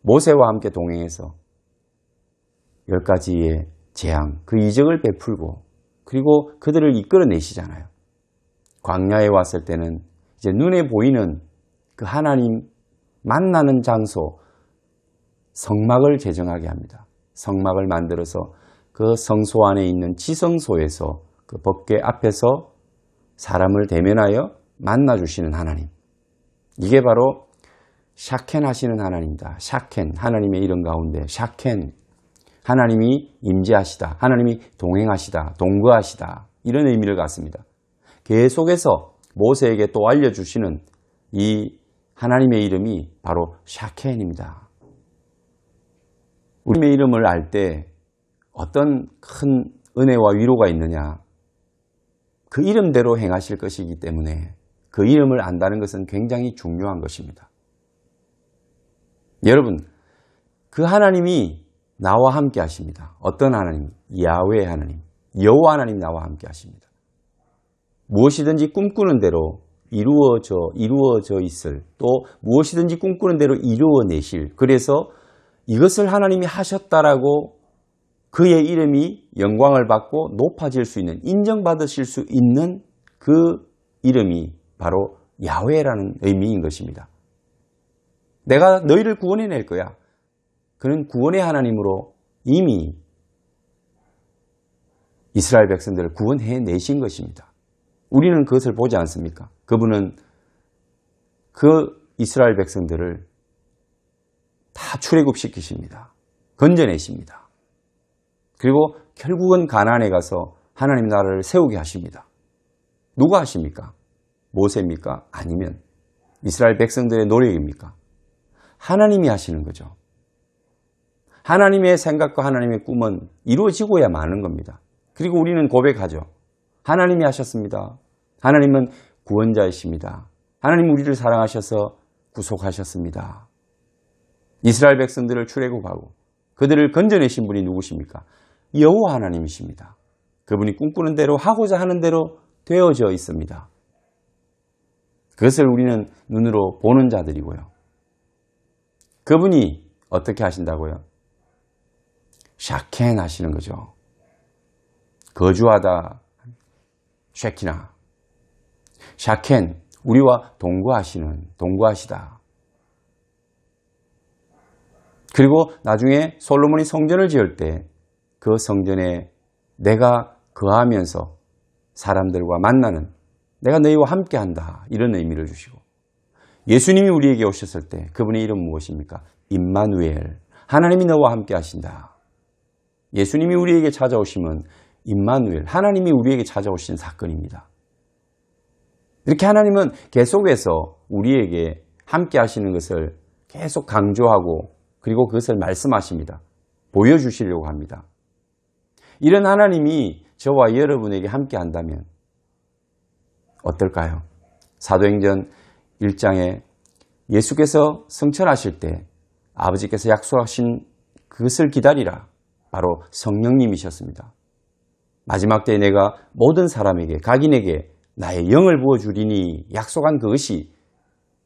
모세와 함께 동행해서 10가지의 재앙, 그 이적을 베풀고 그리고 그들을 이끌어내시잖아요. 광야에 왔을 때는 이제 눈에 보이는 그 하나님 만나는 장소, 성막을 제정하게 합니다. 성막을 만들어서 그 성소 안에 있는 지성소에서 그 법궤 앞에서 사람을 대면하여 만나주시는 하나님. 이게 바로 샤켄 하시는 하나님이다. 샤켄, 하나님의 이름 가운데 샤켄, 하나님이 임재하시다. 하나님이 동행하시다. 동거하시다. 이런 의미를 갖습니다. 계속해서 모세에게 또 알려주시는 이 하나님의 이름이 바로 샤켄입니다. 우리의 이름을 알 때 어떤 큰 은혜와 위로가 있느냐? 그 이름대로 행하실 것이기 때문에 그 이름을 안다는 것은 굉장히 중요한 것입니다. 여러분, 그 하나님이 나와 함께 하십니다. 어떤 하나님? 야훼 하나님, 여호와 하나님 나와 함께 하십니다. 무엇이든지 꿈꾸는 대로 이루어져 있을, 또 무엇이든지 꿈꾸는 대로 이루어내실, 그래서 이것을 하나님이 하셨다라고 그의 이름이 영광을 받고 높아질 수 있는, 인정받으실 수 있는 그 이름이 바로 야훼라는 의미인 것입니다. 내가 너희를 구원해낼 거야. 그는 구원의 하나님으로 이미 이스라엘 백성들을 구원해내신 것입니다. 우리는 그것을 보지 않습니까? 그분은 그 이스라엘 백성들을 다 출애굽시키십니다. 건져내십니다. 그리고 결국은 가나안에 가서 하나님 나라를 세우게 하십니다. 누가 하십니까? 모세입니까? 아니면 이스라엘 백성들의 노력입니까? 하나님이 하시는 거죠. 하나님의 생각과 하나님의 꿈은 이루어지고야 마는 겁니다. 그리고 우리는 고백하죠. 하나님이 하셨습니다. 하나님은 구원자이십니다. 하나님 우리를 사랑하셔서 구속하셨습니다. 이스라엘 백성들을 출애굽하고 그들을 건져내신 분이 누구십니까? 여호와 하나님이십니다. 그분이 꿈꾸는 대로 하고자 하는 대로 되어져 있습니다. 그것을 우리는 눈으로 보는 자들이고요. 그분이 어떻게 하신다고요? 샤켄 하시는 거죠. 거주하다, 쉐키나. 샤켄, 우리와 동거하시다. 그리고 나중에 솔로몬이 성전을 지을 때 그 성전에 내가 거하면서 사람들과 만나는, 내가 너희와 함께한다, 이런 의미를 주시고, 예수님이 우리에게 오셨을 때 그분의 이름은 무엇입니까? 임마누엘, 하나님이 너와 함께 하신다. 예수님이 우리에게 찾아오시면 임마누엘, 하나님이 우리에게 찾아오신 사건입니다. 이렇게 하나님은 계속해서 우리에게 함께 하시는 것을 계속 강조하고, 그리고 그것을 말씀하십니다. 보여주시려고 합니다. 이런 하나님이 저와 여러분에게 함께 한다면 어떨까요? 사도행전 1장에 예수께서 승천하실 때 아버지께서 약속하신 그것을 기다리라, 바로 성령님이셨습니다. 마지막 때에 내가 모든 사람에게, 각인에게 나의 영을 부어주리니 약속한 그것이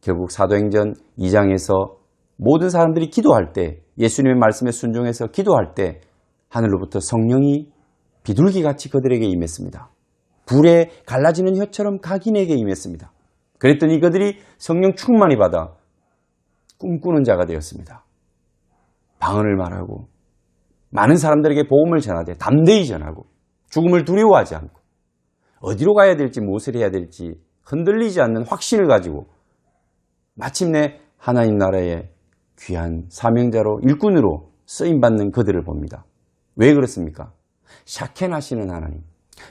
결국 사도행전 2장에서 모든 사람들이 기도할 때, 예수님의 말씀에 순종해서 기도할 때 하늘로부터 성령이 비둘기같이 그들에게 임했습니다. 불에 갈라지는 혀처럼 각인에게 임했습니다. 그랬더니 그들이 성령 충만히 받아 꿈꾸는 자가 되었습니다. 방언을 말하고 많은 사람들에게 복음을 전하되 담대히 전하고 죽음을 두려워하지 않고 어디로 가야 될지 무엇을 해야 될지 흔들리지 않는 확신을 가지고 마침내 하나님 나라의 귀한 사명자로, 일꾼으로 쓰임받는 그들을 봅니다. 왜 그렇습니까? 샤켄하시는 하나님,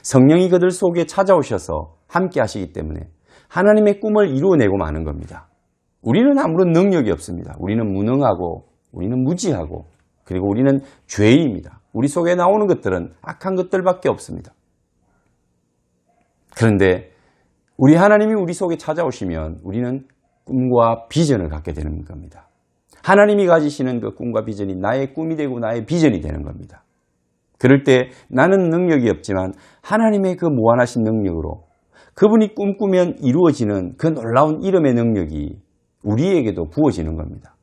성령이 그들 속에 찾아오셔서 함께 하시기 때문에 하나님의 꿈을 이루어내고 마는 겁니다. 우리는 아무런 능력이 없습니다. 우리는 무능하고, 우리는 무지하고, 그리고 우리는 죄인입니다. 우리 속에 나오는 것들은 악한 것들밖에 없습니다. 그런데 우리 하나님이 우리 속에 찾아오시면 우리는 꿈과 비전을 갖게 되는 겁니다. 하나님이 가지시는 그 꿈과 비전이 나의 꿈이 되고 나의 비전이 되는 겁니다. 그럴 때 나는 능력이 없지만 하나님의 그 무한하신 능력으로 그분이 꿈꾸면 이루어지는 그 놀라운 이름의 능력이 우리에게도 부어지는 겁니다.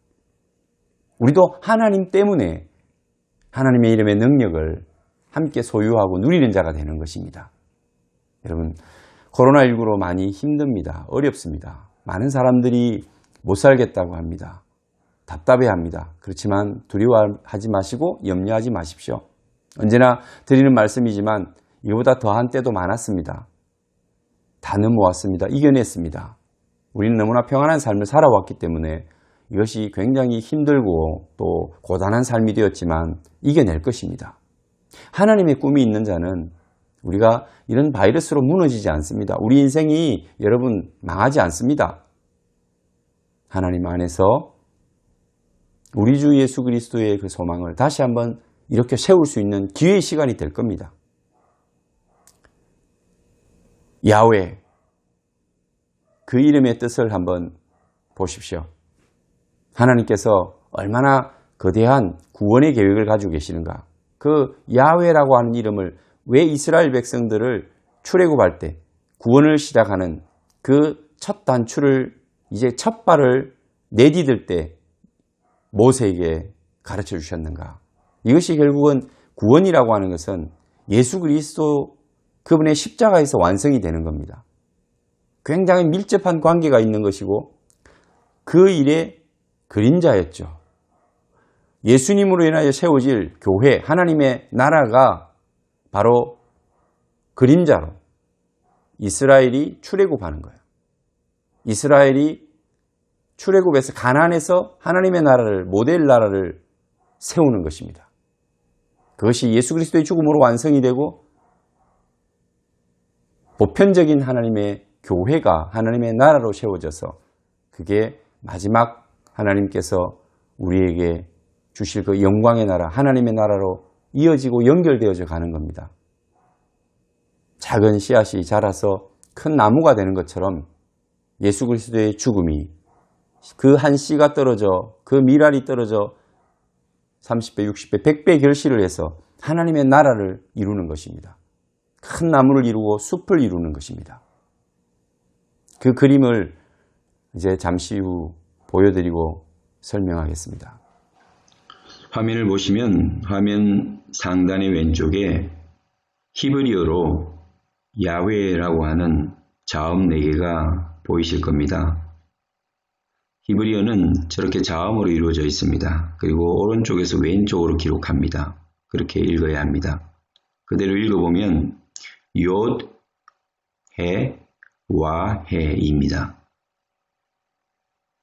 우리도 하나님 때문에 하나님의 이름의 능력을 함께 소유하고 누리는 자가 되는 것입니다. 여러분, 코로나19로 많이 힘듭니다. 어렵습니다. 많은 사람들이 못 살겠다고 합니다. 답답해합니다. 그렇지만 두려워하지 마시고 염려하지 마십시오. 언제나 드리는 말씀이지만 이보다 더한 때도 많았습니다. 다 넘어왔습니다. 이겨냈습니다. 우리는 너무나 평안한 삶을 살아왔기 때문에 이것이 굉장히 힘들고 또 고단한 삶이 되었지만 이겨낼 것입니다. 하나님의 꿈이 있는 자는 우리가 이런 바이러스로 무너지지 않습니다. 우리 인생이 여러분 망하지 않습니다. 하나님 안에서 우리 주 예수 그리스도의 그 소망을 다시 한번 이렇게 세울 수 있는 기회의 시간이 될 겁니다. 야훼, 그 이름의 뜻을 한번 보십시오. 하나님께서 얼마나 거대한 구원의 계획을 가지고 계시는가. 그 야훼라고 하는 이름을 왜 이스라엘 백성들을 출애굽할 때 구원을 시작하는 그 첫 단추를, 이제 첫 발을 내디딜 때 모세에게 가르쳐 주셨는가. 이것이 결국은 구원이라고 하는 것은 예수 그리스도 그분의 십자가에서 완성이 되는 겁니다. 굉장히 밀접한 관계가 있는 것이고 그 일의 그림자였죠. 예수님으로 인하여 세워질 교회, 하나님의 나라가 바로 그림자로 이스라엘이 출애굽하는 거예요. 이스라엘이 출애굽에서 가나안에서 하나님의 나라를, 모델 나라를 세우는 것입니다. 그것이 예수 그리스도의 죽음으로 완성이 되고 보편적인 하나님의 교회가 하나님의 나라로 세워져서 그게 마지막 하나님께서 우리에게 주실 그 영광의 나라, 하나님의 나라로 이어지고 연결되어져 가는 겁니다. 작은 씨앗이 자라서 큰 나무가 되는 것처럼 예수 그리스도의 죽음이 그 한 씨가 떨어져, 그 밀알이 떨어져 30배, 60배, 100배 결실을 해서 하나님의 나라를 이루는 것입니다. 큰 나무를 이루고 숲을 이루는 것입니다. 그 그림을 이제 잠시 후 보여드리고 설명하겠습니다. 화면을 보시면 화면 상단의 왼쪽에 히브리어로 야훼라고 하는 자음 4개가 보이실 겁니다. 히브리어는 저렇게 자음으로 이루어져 있습니다. 그리고 오른쪽에서 왼쪽으로 기록합니다. 그렇게 읽어야 합니다. 그대로 읽어보면 욤, 해, 와, 해입니다.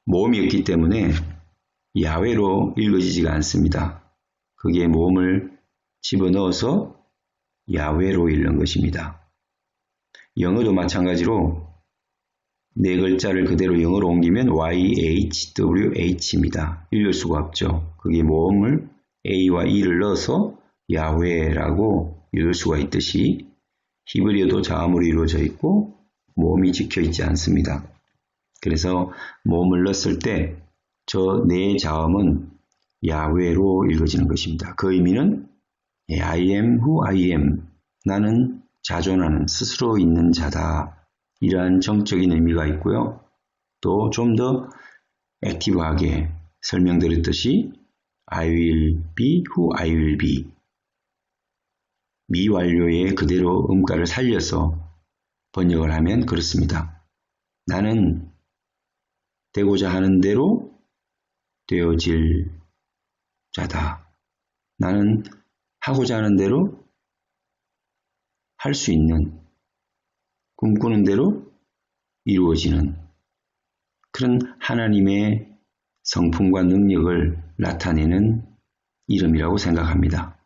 모음이 없기 때문에 야훼로 읽어지지가 않습니다. 거기에 모음을 집어넣어서 야훼로 읽는 것입니다. 영어도 마찬가지로 네 글자를 그대로 영어로 옮기면 YHWH입니다. 읽을 수가 없죠. 거기에 모음을 A와 E를 넣어서 야훼라고 읽을 수가 있듯이 히브리어도 자음으로 이루어져 있고 모음이 찍혀 있지 않습니다. 그래서 모음을 넣었을 때 저 네 자음은 야훼로 읽어지는 것입니다. 그 의미는 I am who I am. 나는 자존하는 스스로 있는 자다. 이러한 정적인 의미가 있고요. 또 좀 더 액티브하게 설명드렸듯이 I will be who I will be. 미완료의 그대로 음가를 살려서 번역을 하면 그렇습니다. 나는 되고자 하는 대로 되어질 자다. 나는 하고자 하는 대로 할 수 있는, 꿈꾸는 대로 이루어지는 그런 하나님의 성품과 능력을 나타내는 이름이라고 생각합니다.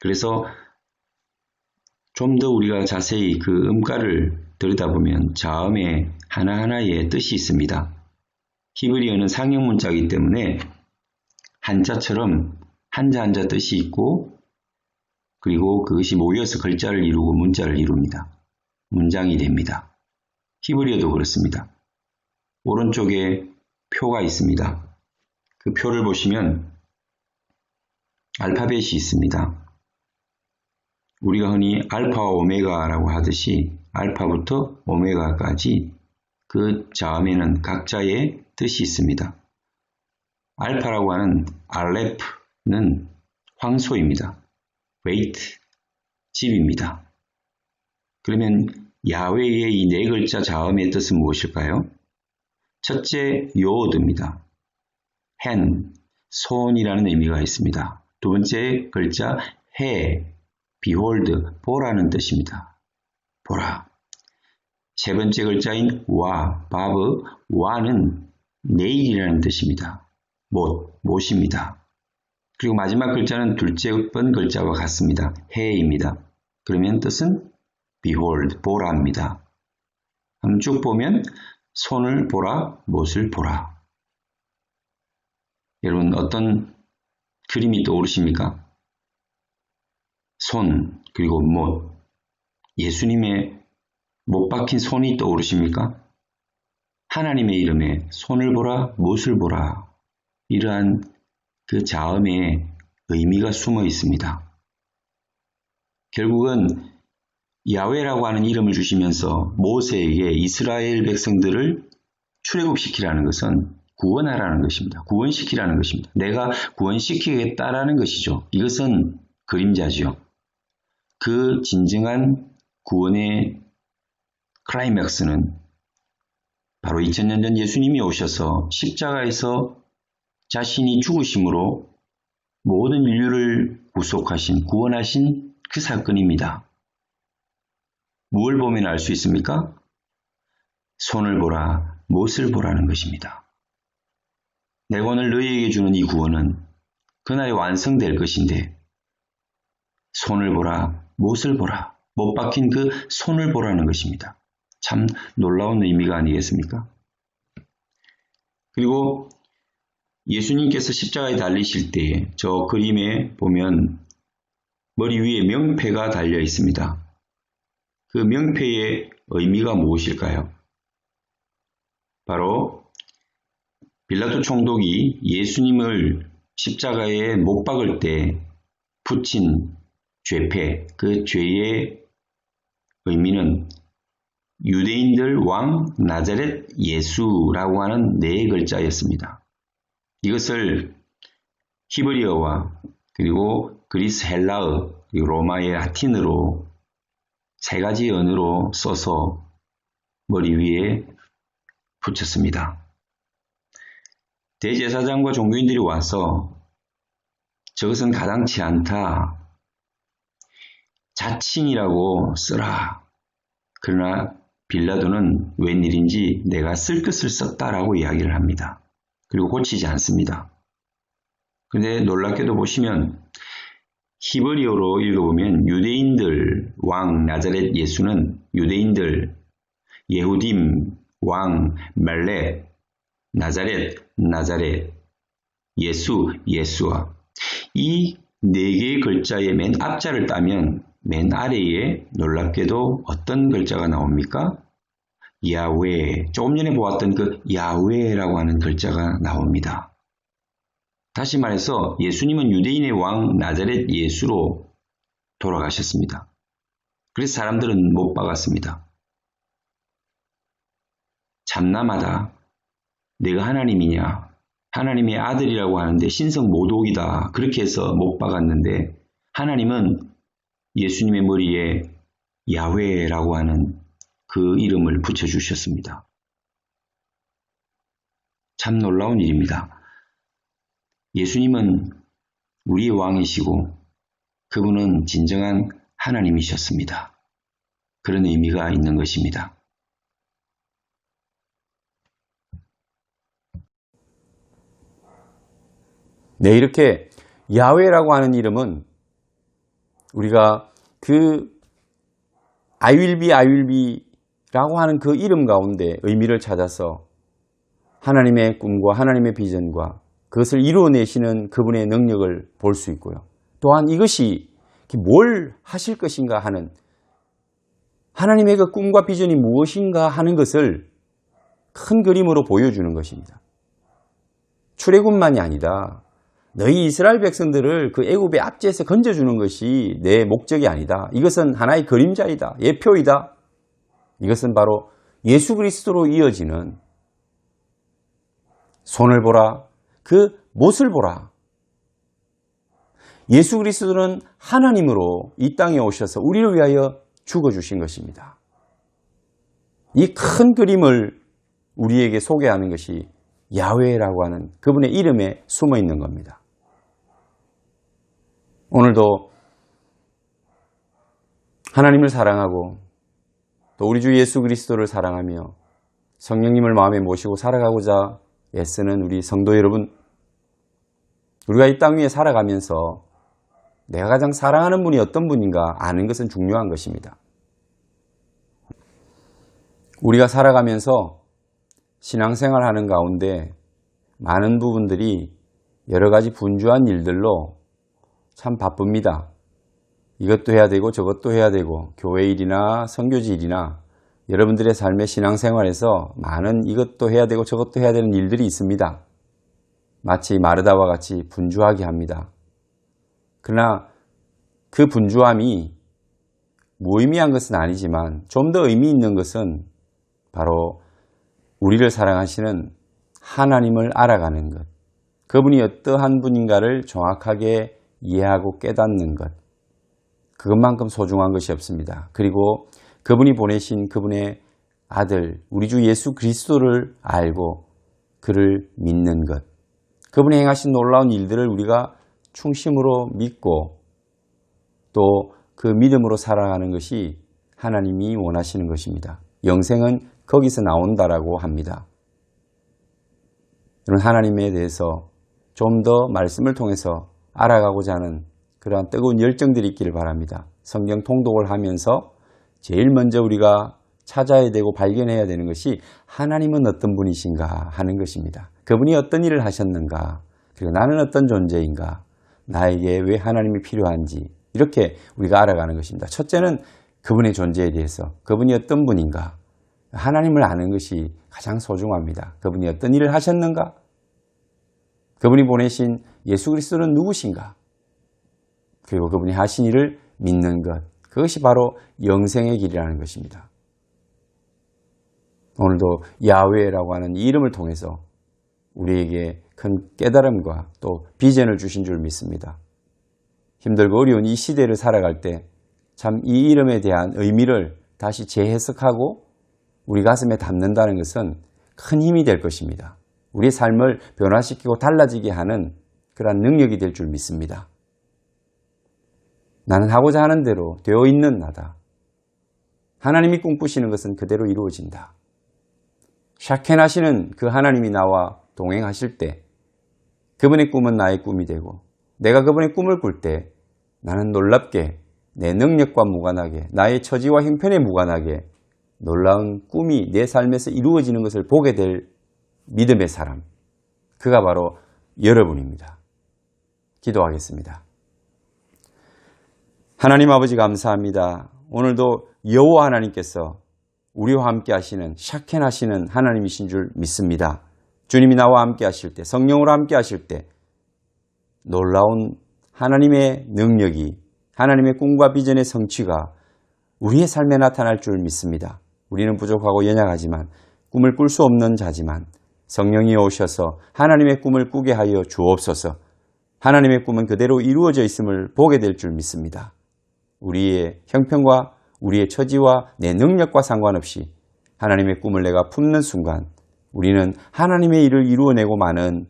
그래서 좀 더 우리가 자세히 그 음가를 들여다보면 자음의 하나하나의 뜻이 있습니다. 히브리어는 상형 문자이기 때문에 한자처럼 한자 한자 뜻이 있고 그리고 그것이 모여서 글자를 이루고 문자를 이룹니다. 문장이 됩니다. 히브리어도 그렇습니다. 오른쪽에 표가 있습니다. 그 표를 보시면 알파벳이 있습니다. 우리가 흔히 알파와 오메가라고 하듯이 알파부터 오메가까지 그 자음에는 각자의 뜻이 있습니다. 알파라고 하는 알레프는 황소입니다. 웨이트, 집입니다. 그러면 야훼의 이 네 글자 자음의 뜻은 무엇일까요? 첫째, 요드입니다. hand, 손이라는 의미가 있습니다. 두 번째 글자, 해, behold, 보라는 뜻입니다. 보라. 세 번째 글자인 와, 바브, 와는 내일이라는 뜻입니다. 못입니다. 그리고 마지막 글자는 둘째 번 글자와 같습니다. 해입니다. 그러면 뜻은 behold, 보라입니다. 한번 쭉 보면 손을 보라, 못을 보라. 여러분 어떤 그림이 떠오르십니까? 손, 그리고 못. 예수님의 못 박힌 손이 떠오르십니까? 하나님의 이름에 손을 보라, 못을 보라. 이러한 그 자음에 의미가 숨어 있습니다. 결국은 야훼라고 하는 이름을 주시면서 모세에게 이스라엘 백성들을 출애굽시키라는 것은 구원하라는 것입니다. 구원시키라는 것입니다. 내가 구원시키겠다라는 것이죠. 이것은 그림자지요. 그 진정한 구원의 클라이맥스는 바로 2000년 전 예수님이 오셔서 십자가에서 자신이 죽으심으로 모든 인류를 구속하신, 구원하신 그 사건입니다. 무엇을 보면 알 수 있습니까? 손을 보라, 못을 보라는 것입니다. 내가 오늘 너희에게 주는 이 구원은 그날에 완성될 것인데 손을 보라, 못을 보라, 못 박힌 그 손을 보라는 것입니다. 참 놀라운 의미가 아니겠습니까? 그리고 예수님께서 십자가에 달리실 때 저 그림에 보면 머리 위에 명패가 달려 있습니다. 그 명패의 의미가 무엇일까요? 바로 빌라도 총독이 예수님을 십자가에 못 박을 때 붙인 죄패, 그 죄의 의미는 유대인들 왕 나자렛 예수라고 하는 네 글자였습니다. 이것을 히브리어와 그리고 그리스 헬라어, 그리고 로마의 라틴어로 세 가지 언어로 써서 머리 위에 붙였습니다. 대제사장과 종교인들이 와서 저것은 가당치 않다. 자칭이라고 쓰라. 그러나 빌라도는 웬일인지 내가 쓸 것을 썼다라고 이야기를 합니다. 그리고 고치지 않습니다. 그런데 놀랍게도 보시면 히브리어로 읽어보면 유대인들 왕 나자렛 예수는 유대인들 예후딤 왕 멜렉 나자렛 예수 예수아 이 네 개의 글자의 맨 앞자를 따면 맨 아래에 놀랍게도 어떤 글자가 나옵니까? 야훼, 조금 전에 보았던 그 야훼라고 하는 글자가 나옵니다. 다시 말해서 예수님은 유대인의 왕 나자렛 예수로 돌아가셨습니다. 그래서 사람들은 못 박았습니다. 참남하다. 내가 하나님이냐? 하나님의 아들이라고 하는데 신성 모독이다. 그렇게 해서 못 박았는데 하나님은 예수님의 머리에 야훼라고 하는 그 이름을 붙여주셨습니다. 참 놀라운 일입니다. 예수님은 우리의 왕이시고 그분은 진정한 하나님이셨습니다. 그런 의미가 있는 것입니다. 네, 이렇게 야훼라고 하는 이름은 우리가 그 I will be라고 하는 그 이름 가운데 의미를 찾아서 하나님의 꿈과 하나님의 비전과 그것을 이루어내시는 그분의 능력을 볼 수 있고요. 또한 이것이 뭘 하실 것인가 하는 하나님의 그 꿈과 비전이 무엇인가 하는 것을 큰 그림으로 보여주는 것입니다. 출애굽만이 아니다. 너희 이스라엘 백성들을 그 애굽의 압제에서 건져주는 것이 내 목적이 아니다. 이것은 하나의 그림자이다. 예표이다. 이것은 바로 예수 그리스도로 이어지는 손을 보라. 그 못을 보라. 예수 그리스도는 하나님으로 이 땅에 오셔서 우리를 위하여 죽어주신 것입니다. 이 큰 그림을 우리에게 소개하는 것이 야훼라고 하는 그분의 이름에 숨어 있는 겁니다. 오늘도 하나님을 사랑하고 또 우리 주 예수 그리스도를 사랑하며 성령님을 마음에 모시고 살아가고자 애쓰는 우리 성도 여러분, 우리가 이 땅 위에 살아가면서 내가 가장 사랑하는 분이 어떤 분인가 아는 것은 중요한 것입니다. 우리가 살아가면서 신앙생활하는 가운데 많은 부분들이 여러 가지 분주한 일들로 참 바쁩니다. 이것도 해야 되고 저것도 해야 되고 교회 일이나 선교지 일이나 여러분들의 삶의 신앙생활에서 많은 이것도 해야 되고 저것도 해야 되는 일들이 있습니다. 마치 마르다와 같이 분주하게 합니다. 그러나 그 분주함이 무의미한 것은 아니지만 좀 더 의미 있는 것은 바로 우리를 사랑하시는 하나님을 알아가는 것, 그분이 어떠한 분인가를 정확하게 이해하고 깨닫는 것, 그것만큼 소중한 것이 없습니다. 그리고 그분이 보내신 그분의 아들 우리 주 예수 그리스도를 알고 그를 믿는 것, 그분이 행하신 놀라운 일들을 우리가 충심으로 믿고 또 그 믿음으로 살아가는 것이 하나님이 원하시는 것입니다. 영생은 거기서 나온다라고 합니다. 여러분, 하나님에 대해서 좀 더 말씀을 통해서 알아가고자 하는 그러한 뜨거운 열정들이 있기를 바랍니다. 성경 통독을 하면서 제일 먼저 우리가 찾아야 되고 발견해야 되는 것이 하나님은 어떤 분이신가 하는 것입니다. 그분이 어떤 일을 하셨는가, 그리고 나는 어떤 존재인가, 나에게 왜 하나님이 필요한지 이렇게 우리가 알아가는 것입니다. 첫째는 그분의 존재에 대해서, 그분이 어떤 분인가, 하나님을 아는 것이 가장 소중합니다. 그분이 어떤 일을 하셨는가, 그분이 보내신 예수 그리스도는 누구신가, 그리고 그분이 하신 일을 믿는 것, 그것이 바로 영생의 길이라는 것입니다. 오늘도 야훼라고 하는 이 이름을 통해서 우리에게 큰 깨달음과 또 비전을 주신 줄 믿습니다. 힘들고 어려운 이 시대를 살아갈 때 참 이 이름에 대한 의미를 다시 재해석하고 우리 가슴에 담는다는 것은 큰 힘이 될 것입니다. 우리의 삶을 변화시키고 달라지게 하는 그러한 능력이 될 줄 믿습니다. 나는 하고자 하는 대로 되어 있는 나다. 하나님이 꿈꾸시는 것은 그대로 이루어진다. 샤켄하시는 그 하나님이 나와 동행하실 때 그분의 꿈은 나의 꿈이 되고 내가 그분의 꿈을 꿀 때 나는 놀랍게 내 능력과 무관하게 나의 처지와 형편에 무관하게 놀라운 꿈이 내 삶에서 이루어지는 것을 보게 될 믿음의 사람, 그가 바로 여러분입니다. 기도하겠습니다. 하나님 아버지 감사합니다. 오늘도 여호와 하나님께서 우리와 함께 하시는 샤켄하시는 하나님이신 줄 믿습니다. 주님이 나와 함께 하실 때, 성령으로 함께 하실 때 놀라운 하나님의 능력이, 하나님의 꿈과 비전의 성취가 우리의 삶에 나타날 줄 믿습니다. 우리는 부족하고 연약하지만 꿈을 꿀 수 없는 자지만 성령이 오셔서 하나님의 꿈을 꾸게 하여 주옵소서. 하나님의 꿈은 그대로 이루어져 있음을 보게 될 줄 믿습니다. 우리의 형편과 우리의 처지와 내 능력과 상관없이 하나님의 꿈을 내가 품는 순간 우리는 하나님의 일을 이루어내고 마는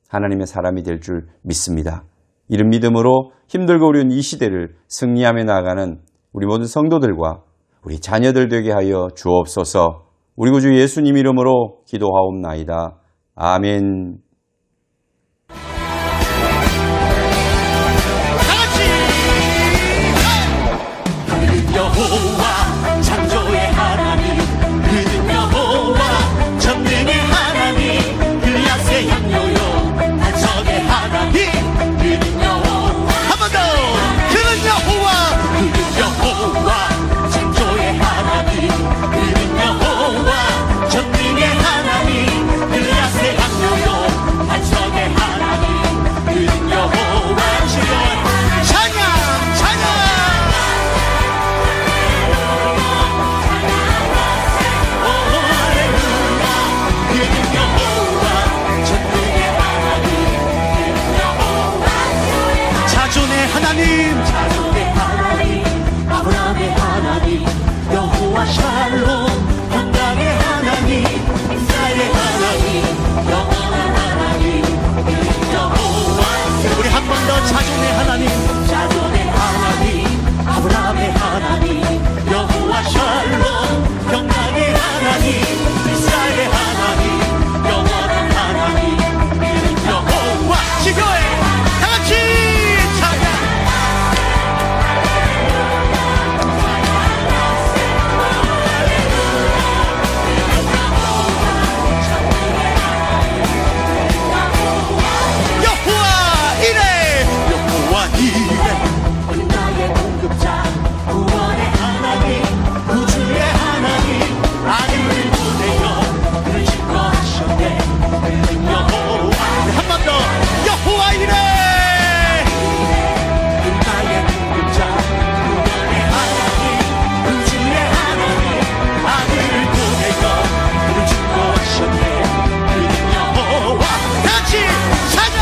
하나님의 사람이 될 줄 믿습니다. 이런 믿음으로 힘들고 어려운 이 시대를 승리하며 나아가는 우리 모든 성도들과 우리 자녀들 되게 하여 주옵소서. 우리 구주 예수님 이름으로 기도하옵나이다. 아멘. 여호와 창조의 하나님, 그는 여호와 전능의 하나님, 그 야세 향료요 반석의 하나님, 그는 여호와. 한 번 더. 그는 여호와 창조의 하나님, 그는 여호와 전능의 하나님, 그 야세 향료요 반석의 하나님, 그는 여호와. 자존의 하나님, 아브라함의 하나님, 여호와 샬롬, 평강의 하나님, 이스라엘의 하나님, 영원한 하나님, 여호와. 우리 한 번 더 자존의 하나님, 자존의 하나님, 아브라함의 하나님, 여호와 샬롬, 평강의 하나님, 이스라엘의 하나님, 영원한 하나님, 여호와. 지교회 다 같이 나의 공급자, 구원의 하나님, 구주의 하나님, 아들을 보내어 그를 증거하셨네. 그는 여호와. 한 번 더. 여호와 이래. 나의 공급자, 구원의 하나님, 구주의 하나님, 아들을 보내어 그를 증거하셨네. 그는 여호와. 같이 찬양.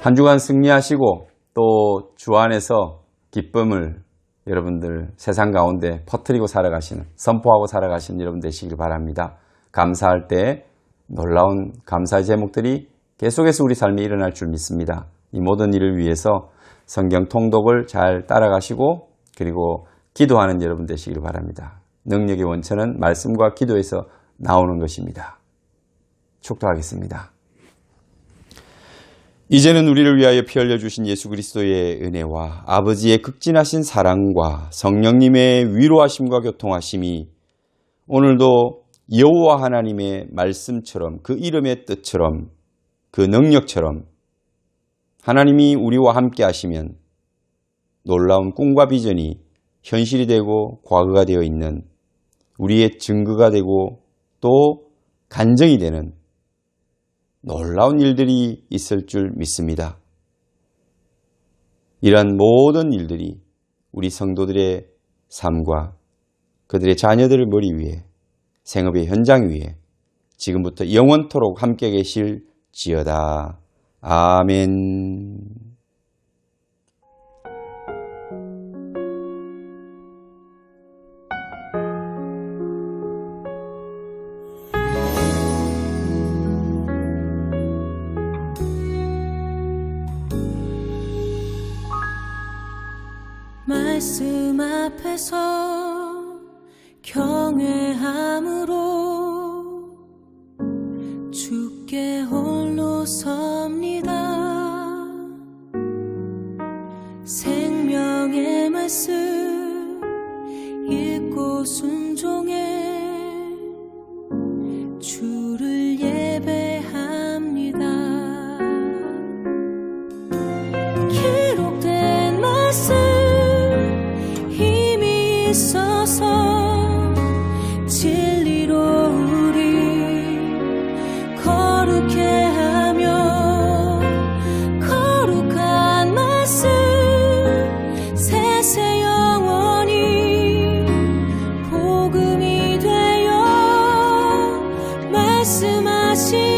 한 주간 승리하시고 또 주 안에서 기쁨을 여러분들 세상 가운데 퍼뜨리고 살아가시는, 선포하고 살아가시는 여러분 되시길 바랍니다. 감사할 때 놀라운 감사의 제목들이 계속해서 우리 삶에 일어날 줄 믿습니다. 이 모든 일을 위해서 성경 통독을 잘 따라가시고 그리고 기도하는 여러분 되시기를 바랍니다. 능력의 원천은 말씀과 기도에서 나오는 것입니다. 축도하겠습니다. 이제는 우리를 위하여 피 흘려 주신 예수 그리스도의 은혜와 아버지의 극진하신 사랑과 성령님의 위로하심과 교통하심이 오늘도 여호와 하나님의 말씀처럼 그 이름의 뜻처럼 그 능력처럼 하나님이 우리와 함께 하시면 놀라운 꿈과 비전이 현실이 되고 과거가 되어 있는 우리의 증거가 되고 또 간증이 되는 놀라운 일들이 있을 줄 믿습니다. 이러한 모든 일들이 우리 성도들의 삶과 그들의 자녀들을 머리 위에 생업의 현장 위에 지금부터 영원토록 함께 계실지어다. 아멘. 말씀 앞에서 경외함으로 주께 홀로 섭니다. 생명의 말씀 읽고 순종해 주를 예배합니다. 기록된 말씀 있어서 진리로 우리 거룩해 하며 거룩한 말씀 세세 영원히 복음이 되어 말씀하시